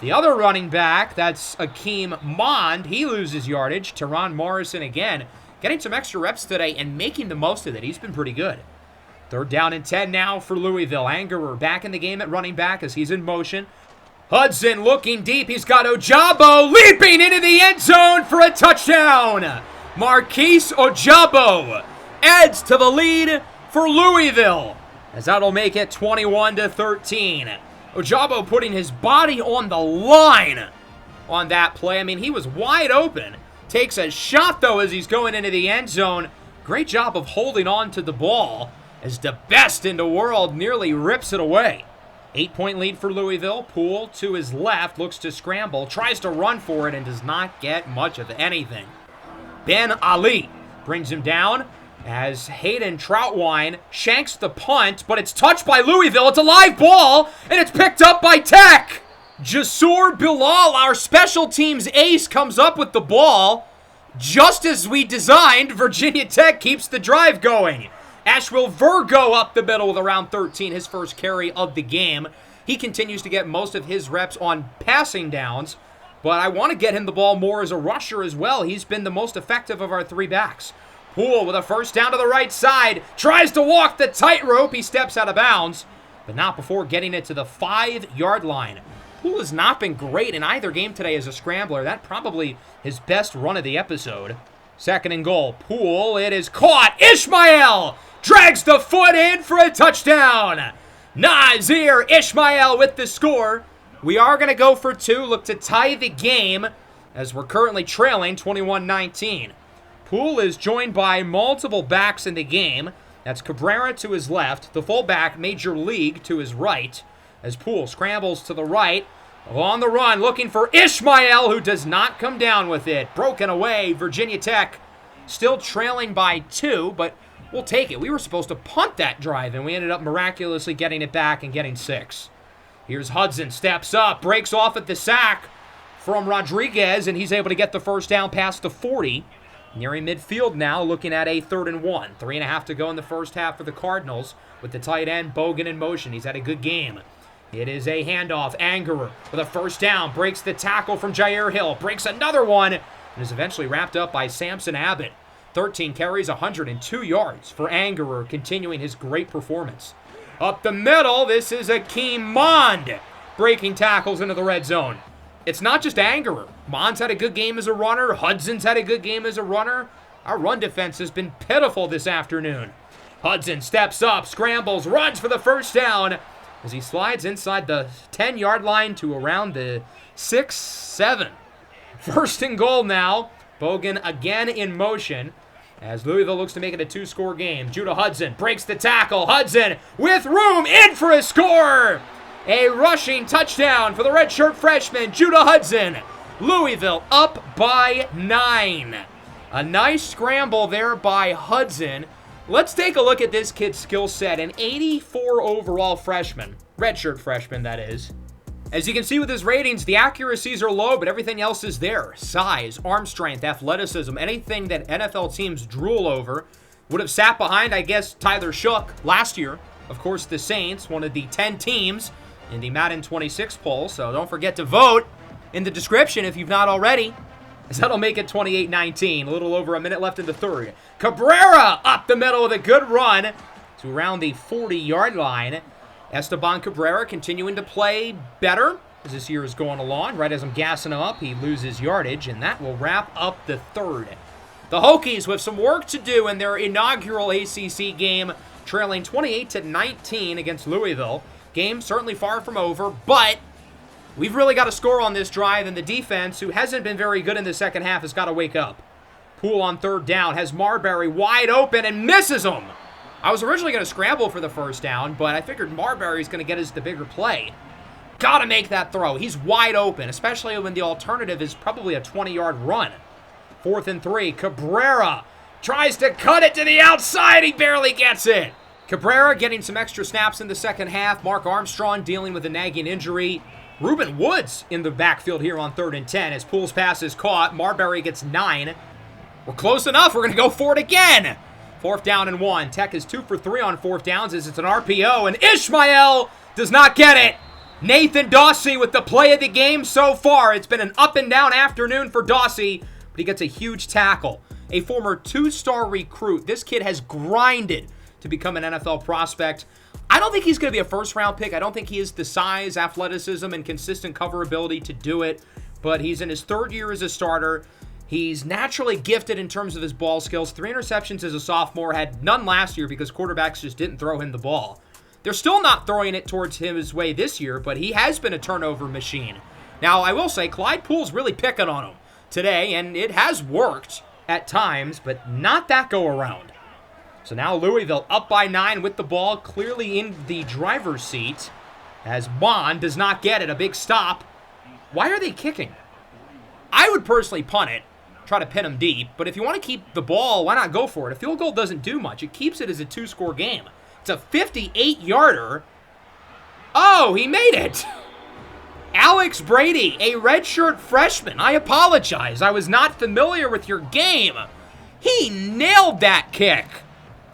Speaker 1: The other running back, that's Akeem Mond. He loses yardage. Teron Morrison again, getting some extra reps today and making the most of it. He's been pretty good. 3rd down and 10 now for Louisville. Angerer back in the game at running back as he's in motion. Hudson looking deep. He's got Ojabo leaping into the end zone for a touchdown. Marquise Ojabo adds to the lead for Louisville, as that'll make it 21-13. Ojabo putting his body on the line on that play. I mean, he was wide open. Takes a shot, though, as he's going into the end zone. Great job of holding on to the ball as the best in the world nearly rips it away. 8-point lead for Louisville. Poole to his left, looks to scramble, tries to run for it, and does not get much of anything. Ben Ali brings him down as Hayden Troutwine shanks the punt, but it's touched by Louisville. It's a live ball, and it's picked up by Tech. Jasur Bilal, our special teams ace, comes up with the ball. Just as we designed, Virginia Tech keeps the drive going. Ashwell Virgo up the middle with around 13, his first carry of the game. He continues to get most of his reps on passing downs, but I want to get him the ball more as a rusher as well. He's been the most effective of our 3 backs. Poole with a first down to the right side. Tries to walk the tightrope. He steps out of bounds, but not before getting it to the 5-yard line. Poole has not been great in either game today as a scrambler. That's probably his best run of the episode. 2nd and goal. Poole, it is caught. Ishmael drags the foot in for a touchdown. Nazir Ishmael with the score. We are going to go for 2. Look to tie the game as we're currently trailing 21-19. Poole is joined by multiple backs in the game. That's Cabrera to his left, the fullback Major League to his right, as Poole scrambles to the right, on the run, looking for Ishmael, who does not come down with it. Broken away, Virginia Tech still trailing by 2, but we'll take it. We were supposed to punt that drive, and we ended up miraculously getting it back and getting 6. Here's Hudson, steps up, breaks off at the sack from Rodriguez, and he's able to get the first down past the 40. Nearing midfield now, looking at a 3rd and 1. 3.5 to go in the first half for the Cardinals with the tight end Bogan in motion. He's had a good game. It is a handoff. Angerer with a first down. Breaks the tackle from Jair Hill. Breaks another one. And is eventually wrapped up by Samson Abbott. 13 carries, 102 yards for Angerer, continuing his great performance. Up the middle, this is Akeem Mond. Breaking tackles into the red zone. It's not just Angerer. Mond's had a good game as a runner. Hudson's had a good game as a runner. Our run defense has been pitiful this afternoon. Hudson steps up, scrambles, runs for the first down as he slides inside the 10-yard line to around the 6-7. 1st and goal now. Bogan again in motion as Louisville looks to make it a 2-score game. Judah Hudson breaks the tackle. Hudson with room in for a score. A rushing touchdown for the redshirt freshman, Judah Hudson. Louisville up by 9. A nice scramble there by Hudson Let's take a look at this kid's skill set. An 84 overall freshman. Redshirt freshman, that is. As you can see with his ratings, the accuracies are low, but everything else is there. Size, arm strength, athleticism, anything that NFL teams drool over. Would have sat behind, I guess, Tyler Shook last year. Of course, the Saints, one of the 10 teams in the Madden 26 poll. So don't forget to vote in the description if you've not already, as that'll make it 28-19. A little over a minute left in the third. Cabrera up the middle with a good run to around the 40-yard line. Esteban Cabrera continuing to play better as this year is going along. Right as I'm gassing him up, he loses yardage, and that will wrap up the third. The Hokies with some work to do in their inaugural ACC game, trailing 28-19 against Louisville. Game certainly far from over, but we've really got to score on this drive, and the defense, who hasn't been very good in the second half, has got to wake up. Poole on third down has Marbury wide open and misses him. I was originally going to scramble for the first down, but I figured Marbury's going to get us the bigger play. Got to make that throw. He's wide open, especially when the alternative is probably a 20-yard run. 4th and 3. Cabrera tries to cut it to the outside. He barely gets it. Cabrera getting some extra snaps in the second half. Mark Armstrong dealing with a nagging injury. Reuben Woods in the backfield here on 3rd and 10 as Poole's pass is caught. Marbury gets 9. We're close enough. We're going to go for it again. 4th down and 1. Tech is 2 for 3 on 4th downs as it's an RPO, and Ishmael does not get it. Nathan Dawsey with the play of the game so far. It's been an up and down afternoon for Dawsey, but he gets a huge tackle. A former 2-star recruit. This kid has grinded to become an NFL prospect. I don't think he's going to be a first-round pick. I don't think he has the size, athleticism, and consistent cover ability to do it, but he's in his 3rd year as a starter. He's naturally gifted in terms of his ball skills. 3 interceptions as a sophomore, had none last year because quarterbacks just didn't throw him the ball. They're still not throwing it towards him his way this year, but he has been a turnover machine. Now, I will say, Clyde Poole's really picking on him today, and it has worked at times, but not that go-around. So now Louisville up by 9 with the ball, clearly in the driver's seat, as Bond does not get it. A big stop. Why are they kicking? I would personally punt it, try to pin him deep, but if you want to keep the ball, why not go for it? A field goal doesn't do much. It keeps it as a 2-score game. It's a 58-yarder. Oh, he made it. Alex Brady, a redshirt freshman. I apologize. I was not familiar with your game. He nailed that kick.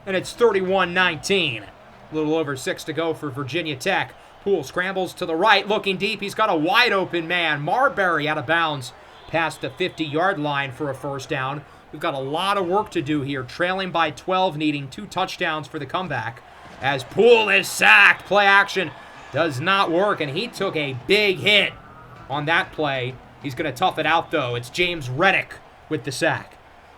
Speaker 1: And it's 31-19. A little over 6 to go for Virginia Tech. Poole scrambles to the right, looking deep. He's got a wide open man. Marbury out of bounds past the 50-yard line for a first down. We've got a lot of work to do here, trailing by 12, needing 2 touchdowns for the comeback. As Poole is sacked, play action does not work, and he took a big hit on that play. He's going to tough it out, though. It's James Reddick with the sack.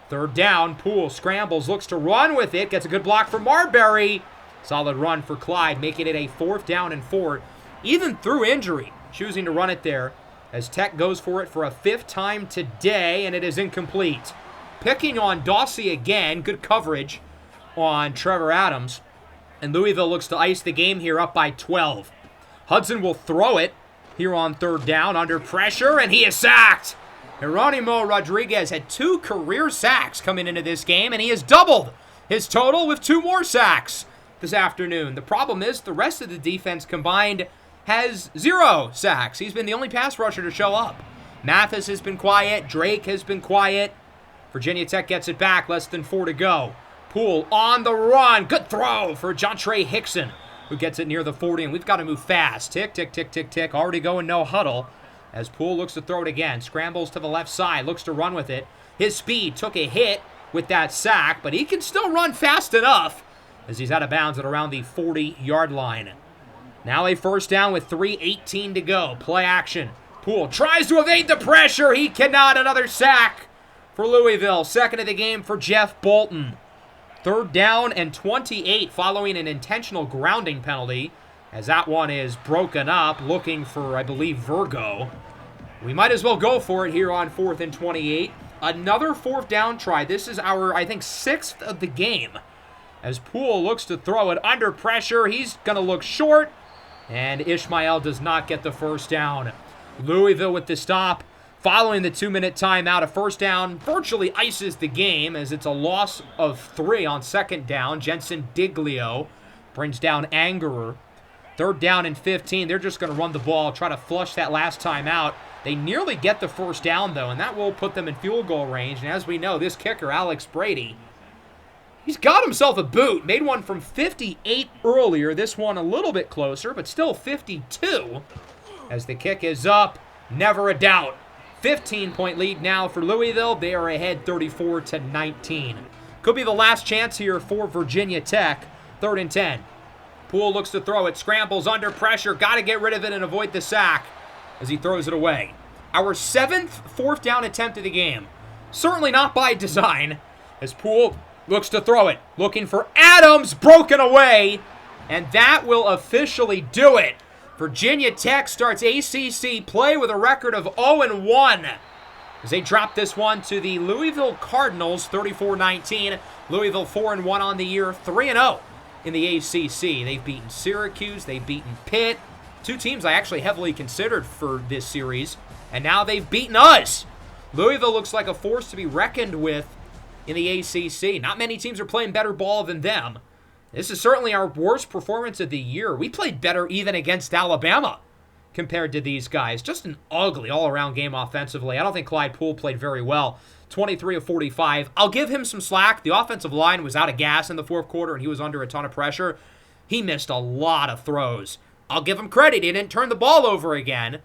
Speaker 1: 3rd down, Poole scrambles, looks to run with it, gets a good block from Marbury. Solid run for Clyde, making it a 4th down and 4. Even through injury, choosing to run it there, as Tech goes for it for a 5th time today, and it is incomplete. Picking on Dawsey again, good coverage on Trevor Adams. And Louisville looks to ice the game here up by 12. Hudson will throw it here on 3rd down under pressure, and he is sacked. Jeronimo Rodriguez had 2 career sacks coming into this game, and he has doubled his total with 2 more sacks this afternoon. The problem is the rest of the defense combined has 0 sacks. He's been the only pass rusher to show up. Mathis has been quiet. Drake has been quiet. Virginia Tech gets it back. Less than 4 to go. Poole on the run. Good throw for Jontre Hickson, who gets it near the 40, and we've got to move fast. Tick, tick, tick, tick, tick. Already going no huddle as Poole looks to throw it again. Scrambles to the left side. Looks to run with it. His speed took a hit with that sack, but he can still run fast enough as he's out of bounds at around the 40-yard line. Now a first down with 3:18 to go. Play action. Poole tries to evade the pressure. He cannot. Another sack for Louisville. 2nd of the game for Jeff Bolton. 3rd down and 28 following an intentional grounding penalty, as that one is broken up, looking for, I believe, Virgo. We might as well go for it here on 4th and 28. Another 4th down try. This is our, I think, 6th of the game. As Poole looks to throw it under pressure, he's going to look short, and Ishmael does not get the first down. Louisville with the stop. Following the 2-minute timeout, a first down virtually ices the game as it's a loss of 3 on second down. Jensen Diglio brings down Angerer. Third down and 15. They're just going to run the ball, try to flush that last time out. They nearly get the first down, though, and that will put them in field goal range. And as we know, this kicker, Alex Brady, he's got himself a boot. Made one from 58 earlier. This one a little bit closer, but still 52. As the kick is up, never a doubt. 15-point lead now for Louisville. They are ahead 34-19. Could be the last chance here for Virginia Tech. 3rd and 10. Poole looks to throw it, scrambles under pressure. Got to get rid of it and avoid the sack as he throws it away. Our 7th fourth down attempt of the game. Certainly not by design as Poole looks to throw it. Looking for Adams, broken away. And that will officially do it. Virginia Tech starts ACC play with a record of 0-1 as they drop this one to the Louisville Cardinals, 34-19. Louisville 4-1 on the year, 3-0 in the ACC. They've beaten Syracuse, they've beaten Pitt, 2 teams I actually heavily considered for this series, and now they've beaten us. Louisville looks like a force to be reckoned with in the ACC. Not many teams are playing better ball than them. This is certainly our worst performance of the year. We played better even against Alabama compared to these guys. Just an ugly all-around game offensively. I don't think Clyde Poole played very well. 23 of 45. I'll give him some slack. The offensive line was out of gas in the fourth quarter, and he was under a ton of pressure. He missed a lot of throws. I'll give him credit. He didn't turn the ball over again.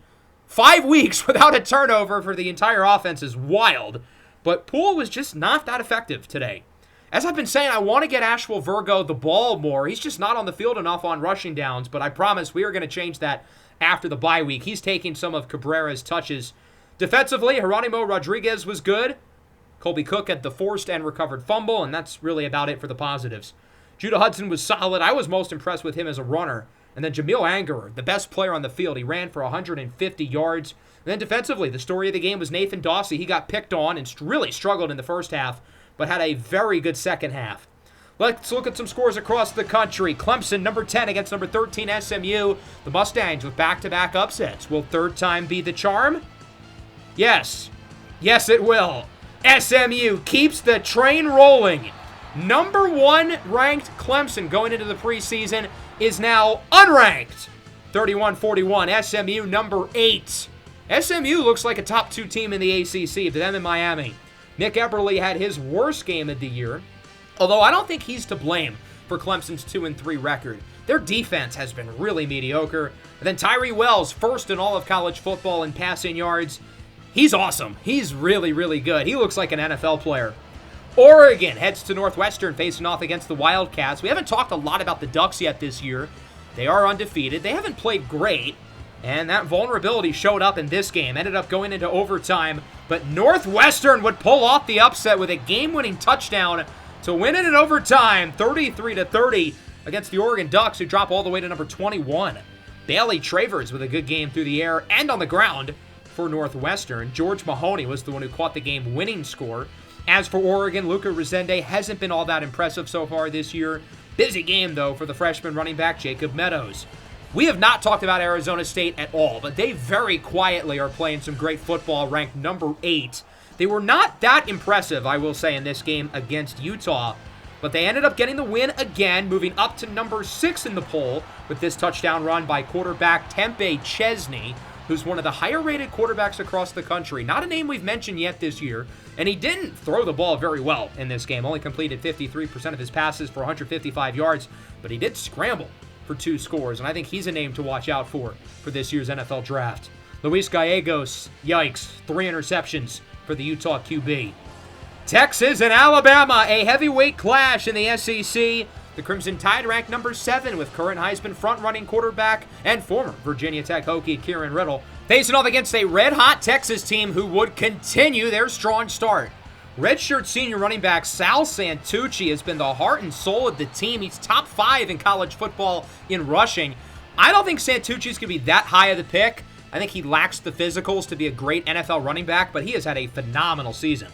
Speaker 1: 5 weeks without a turnover for the entire offense is wild. But Poole was just not that effective today. As I've been saying, I want to get Ashwell Virgo the ball more. He's just not on the field enough on rushing downs, but I promise we are going to change that after the bye week. He's taking some of Cabrera's touches. Defensively, Geronimo Rodriguez was good. Colby Cook had the forced and recovered fumble, and that's really about it for the positives. Judah Hudson was solid. I was most impressed with him as a runner. And then Jamil Angerer, the best player on the field. He ran for 150 yards. And then defensively, the story of the game was Nathan Dawsey. He got picked on and really struggled in the first half, but had a very good second half. Let's look at some scores across the country. Clemson, number 10 against number 13 SMU. The Mustangs with back-to-back upsets. Will third time be the charm? Yes. Yes, it will. SMU keeps the train rolling. Number 1 ranked Clemson going into the preseason is now unranked. 31-41. SMU, number 8. SMU looks like a top 2 team in the ACC, to them in Miami. Nick Eberle had his worst game of the year, although I don't think he's to blame for Clemson's 2-3 record. Their defense has been really mediocre. And then Tyree Wells, first in all of college football in passing yards. He's awesome. He's really, really good. He looks like an NFL player. Oregon heads to Northwestern facing off against the Wildcats. We haven't talked a lot about the Ducks yet this year. They are undefeated. They haven't played great, and that vulnerability showed up in this game. Ended up going into overtime, but Northwestern would pull off the upset with a game-winning touchdown to win it in overtime, 33-30 against the Oregon Ducks, who drop all the way to number 21. Bailey Travers with a good game through the air and on the ground for Northwestern. George Mahoney was the one who caught the game-winning score. As for Oregon, Luca Resende hasn't been all that impressive so far this year. Busy game, though, for the freshman running back Jacob Meadows. We have not talked about Arizona State at all, but they very quietly are playing some great football, ranked number 8. They were not that impressive, I will say, in this game against Utah, but they ended up getting the win again, moving up to number 6 in the poll with this touchdown run by quarterback Tempe Chesney, who's one of the higher-rated quarterbacks across the country. Not a name we've mentioned yet this year, and he didn't throw the ball very well in this game. Only completed 53% of his passes for 155 yards, but he did scramble for 2 scores, and I think he's a name to watch out for this year's NFL Draft. Luis Gallegos, yikes, 3 interceptions for the Utah QB. Texas and Alabama, a heavyweight clash in the SEC. The Crimson Tide ranked number 7 with current Heisman front-running quarterback and former Virginia Tech Hokie Kieran Riddle facing off against a red-hot Texas team who would continue their strong start. Redshirt senior running back Sal Santucci has been the heart and soul of the team. He's top 5 in college football in rushing. I don't think Santucci's going to be that high of the pick. I think he lacks the physicals to be a great NFL running back, but he has had a phenomenal season.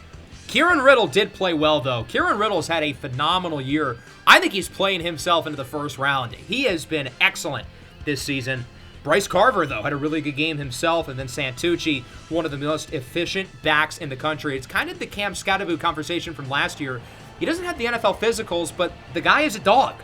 Speaker 1: Kieran Riddle did play well, though. Kieran Riddle's had a phenomenal year. I think he's playing himself into the first round. He has been excellent this season. Bryce Carver, though, had a really good game himself, and then Santucci, one of the most efficient backs in the country. It's kind of the Cam Scatterbo conversation from last year. He doesn't have the NFL physicals, but the guy is a dog.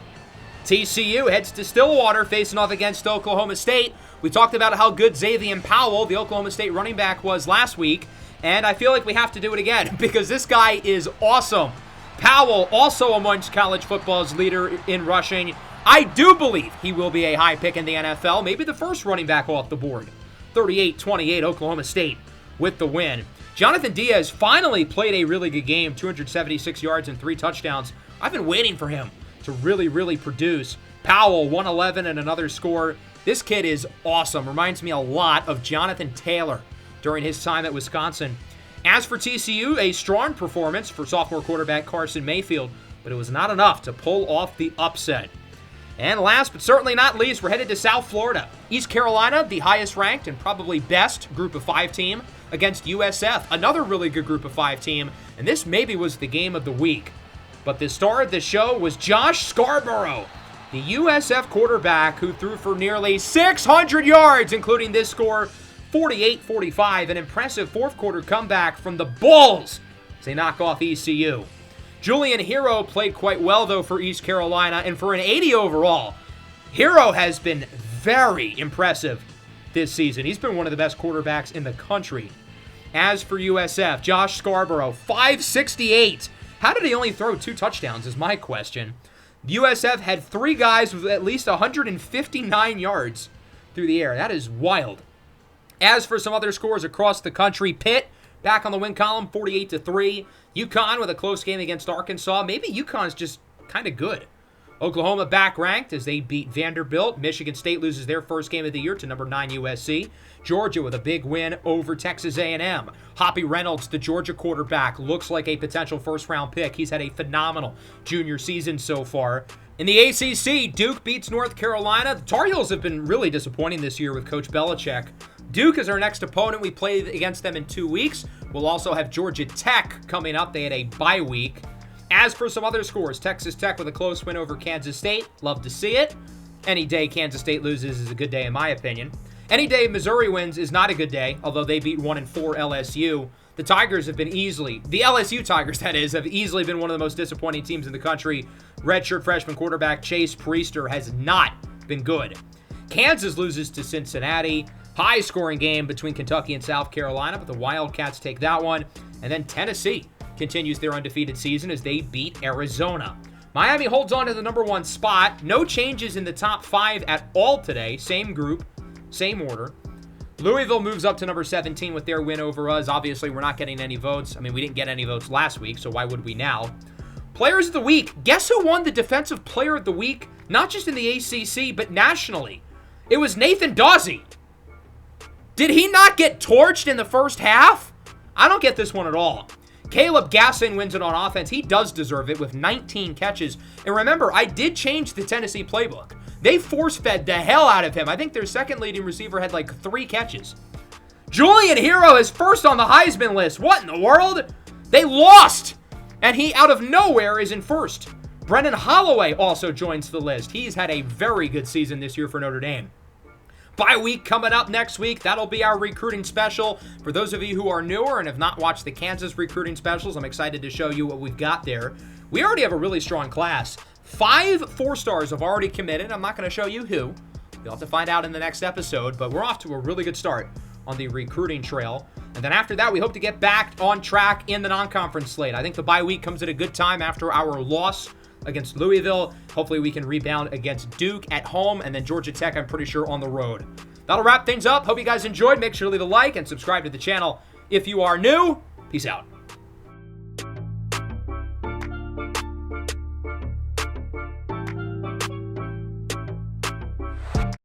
Speaker 1: TCU heads to Stillwater, facing off against Oklahoma State. We talked about how good Xavier Powell, the Oklahoma State running back, was last week, and I feel like we have to do it again because this guy is awesome. Powell, also amongst college football's leader in rushing. I do believe he will be a high pick in the NFL, maybe the first running back off the board. 38-28 Oklahoma State with the win. Jonathan Diaz finally played a really good game, 276 yards and 3 touchdowns. I've been waiting for him to really produce. Powell, 111 and another score. This kid is awesome. Reminds me a lot of Jonathan Taylor during his time at Wisconsin. As for TCU, a strong performance for sophomore quarterback Carson Mayfield, but it was not enough to pull off the upset. And last but certainly not least, we're headed to South Florida. East Carolina, the highest ranked and probably best group of 5 team, against USF, another really good group of 5 team, and this maybe was the game of the week. But the star of the show was Josh Scarborough, the USF quarterback who threw for nearly 600 yards, including this score, 48-45, an impressive fourth quarter comeback from the Bulls as they knock off ECU. Julian Hero played quite well, though, for East Carolina, and for an 80 overall, Hero has been very impressive this season. He's been one of the best quarterbacks in the country. As for USF, Josh Scarborough, 568. How did he only throw 2 touchdowns is my question. USF had 3 guys with at least 159 yards through the air. That is wild. As for some other scores across the country, Pitt back on the win column, 48-3. UConn with a close game against Arkansas. Maybe UConn's just kind of good. Oklahoma back ranked as they beat Vanderbilt. Michigan State loses their first game of the year to number 9 USC. Georgia with a big win over Texas A&M. Hoppy Reynolds, the Georgia quarterback, looks like a potential first-round pick. He's had a phenomenal junior season so far. In the ACC, Duke beats North Carolina. The Tar Heels have been really disappointing this year with Coach Belichick. Duke is our next opponent. We play against them in 2 weeks. We'll also have Georgia Tech coming up. They had a bye week. As for some other scores, Texas Tech with a close win over Kansas State. Love to see it. Any day Kansas State loses is a good day in my opinion. Any day Missouri wins is not a good day, although they beat 1-4 LSU. The Tigers have been the LSU Tigers, that is, have easily been one of the most disappointing teams in the country. Redshirt freshman quarterback Chase Priester has not been good. Kansas loses to Cincinnati. High-scoring game between Kentucky and South Carolina, but the Wildcats take that one. And then Tennessee continues their undefeated season as they beat Arizona. Miami holds on to the number 1 spot. No changes in the top 5 at all today. Same group, same order. Louisville moves up to number 17 with their win over us. Obviously, we're not getting any votes. I mean, we didn't get any votes last week, so why would we now? Players of the week. Guess who won the Defensive Player of the Week? Not just in the ACC, but nationally. It was Nathan Dawsey. Did he not get torched in the first half? I don't get this one at all. Caleb Gasson wins it on offense. He does deserve it with 19 catches. And remember, I did change the Tennessee playbook. They force-fed the hell out of him. I think their second leading receiver had like 3 catches. Julian Hero is first on the Heisman list. What in the world? They lost. And he, out of nowhere, is in first. Brendan Holloway also joins the list. He's had a very good season this year for Notre Dame. Bye week coming up next week. That'll be our recruiting special. For those of you who are newer and have not watched the Kansas recruiting specials, I'm excited to show you what we've got there. We already have a really strong class. 5 4-stars have already committed. I'm not going to show you who. You'll have to find out in the next episode, but we're off to a really good start on the recruiting trail. And then after that, we hope to get back on track in the non-conference slate. I think the bye week comes at a good time after our loss against Louisville. Hopefully we can rebound against Duke at home, and then Georgia Tech, I'm pretty sure, on the road. That'll wrap things up. Hope you guys enjoyed. Make sure to leave a like and subscribe to the channel if you are new. Peace out.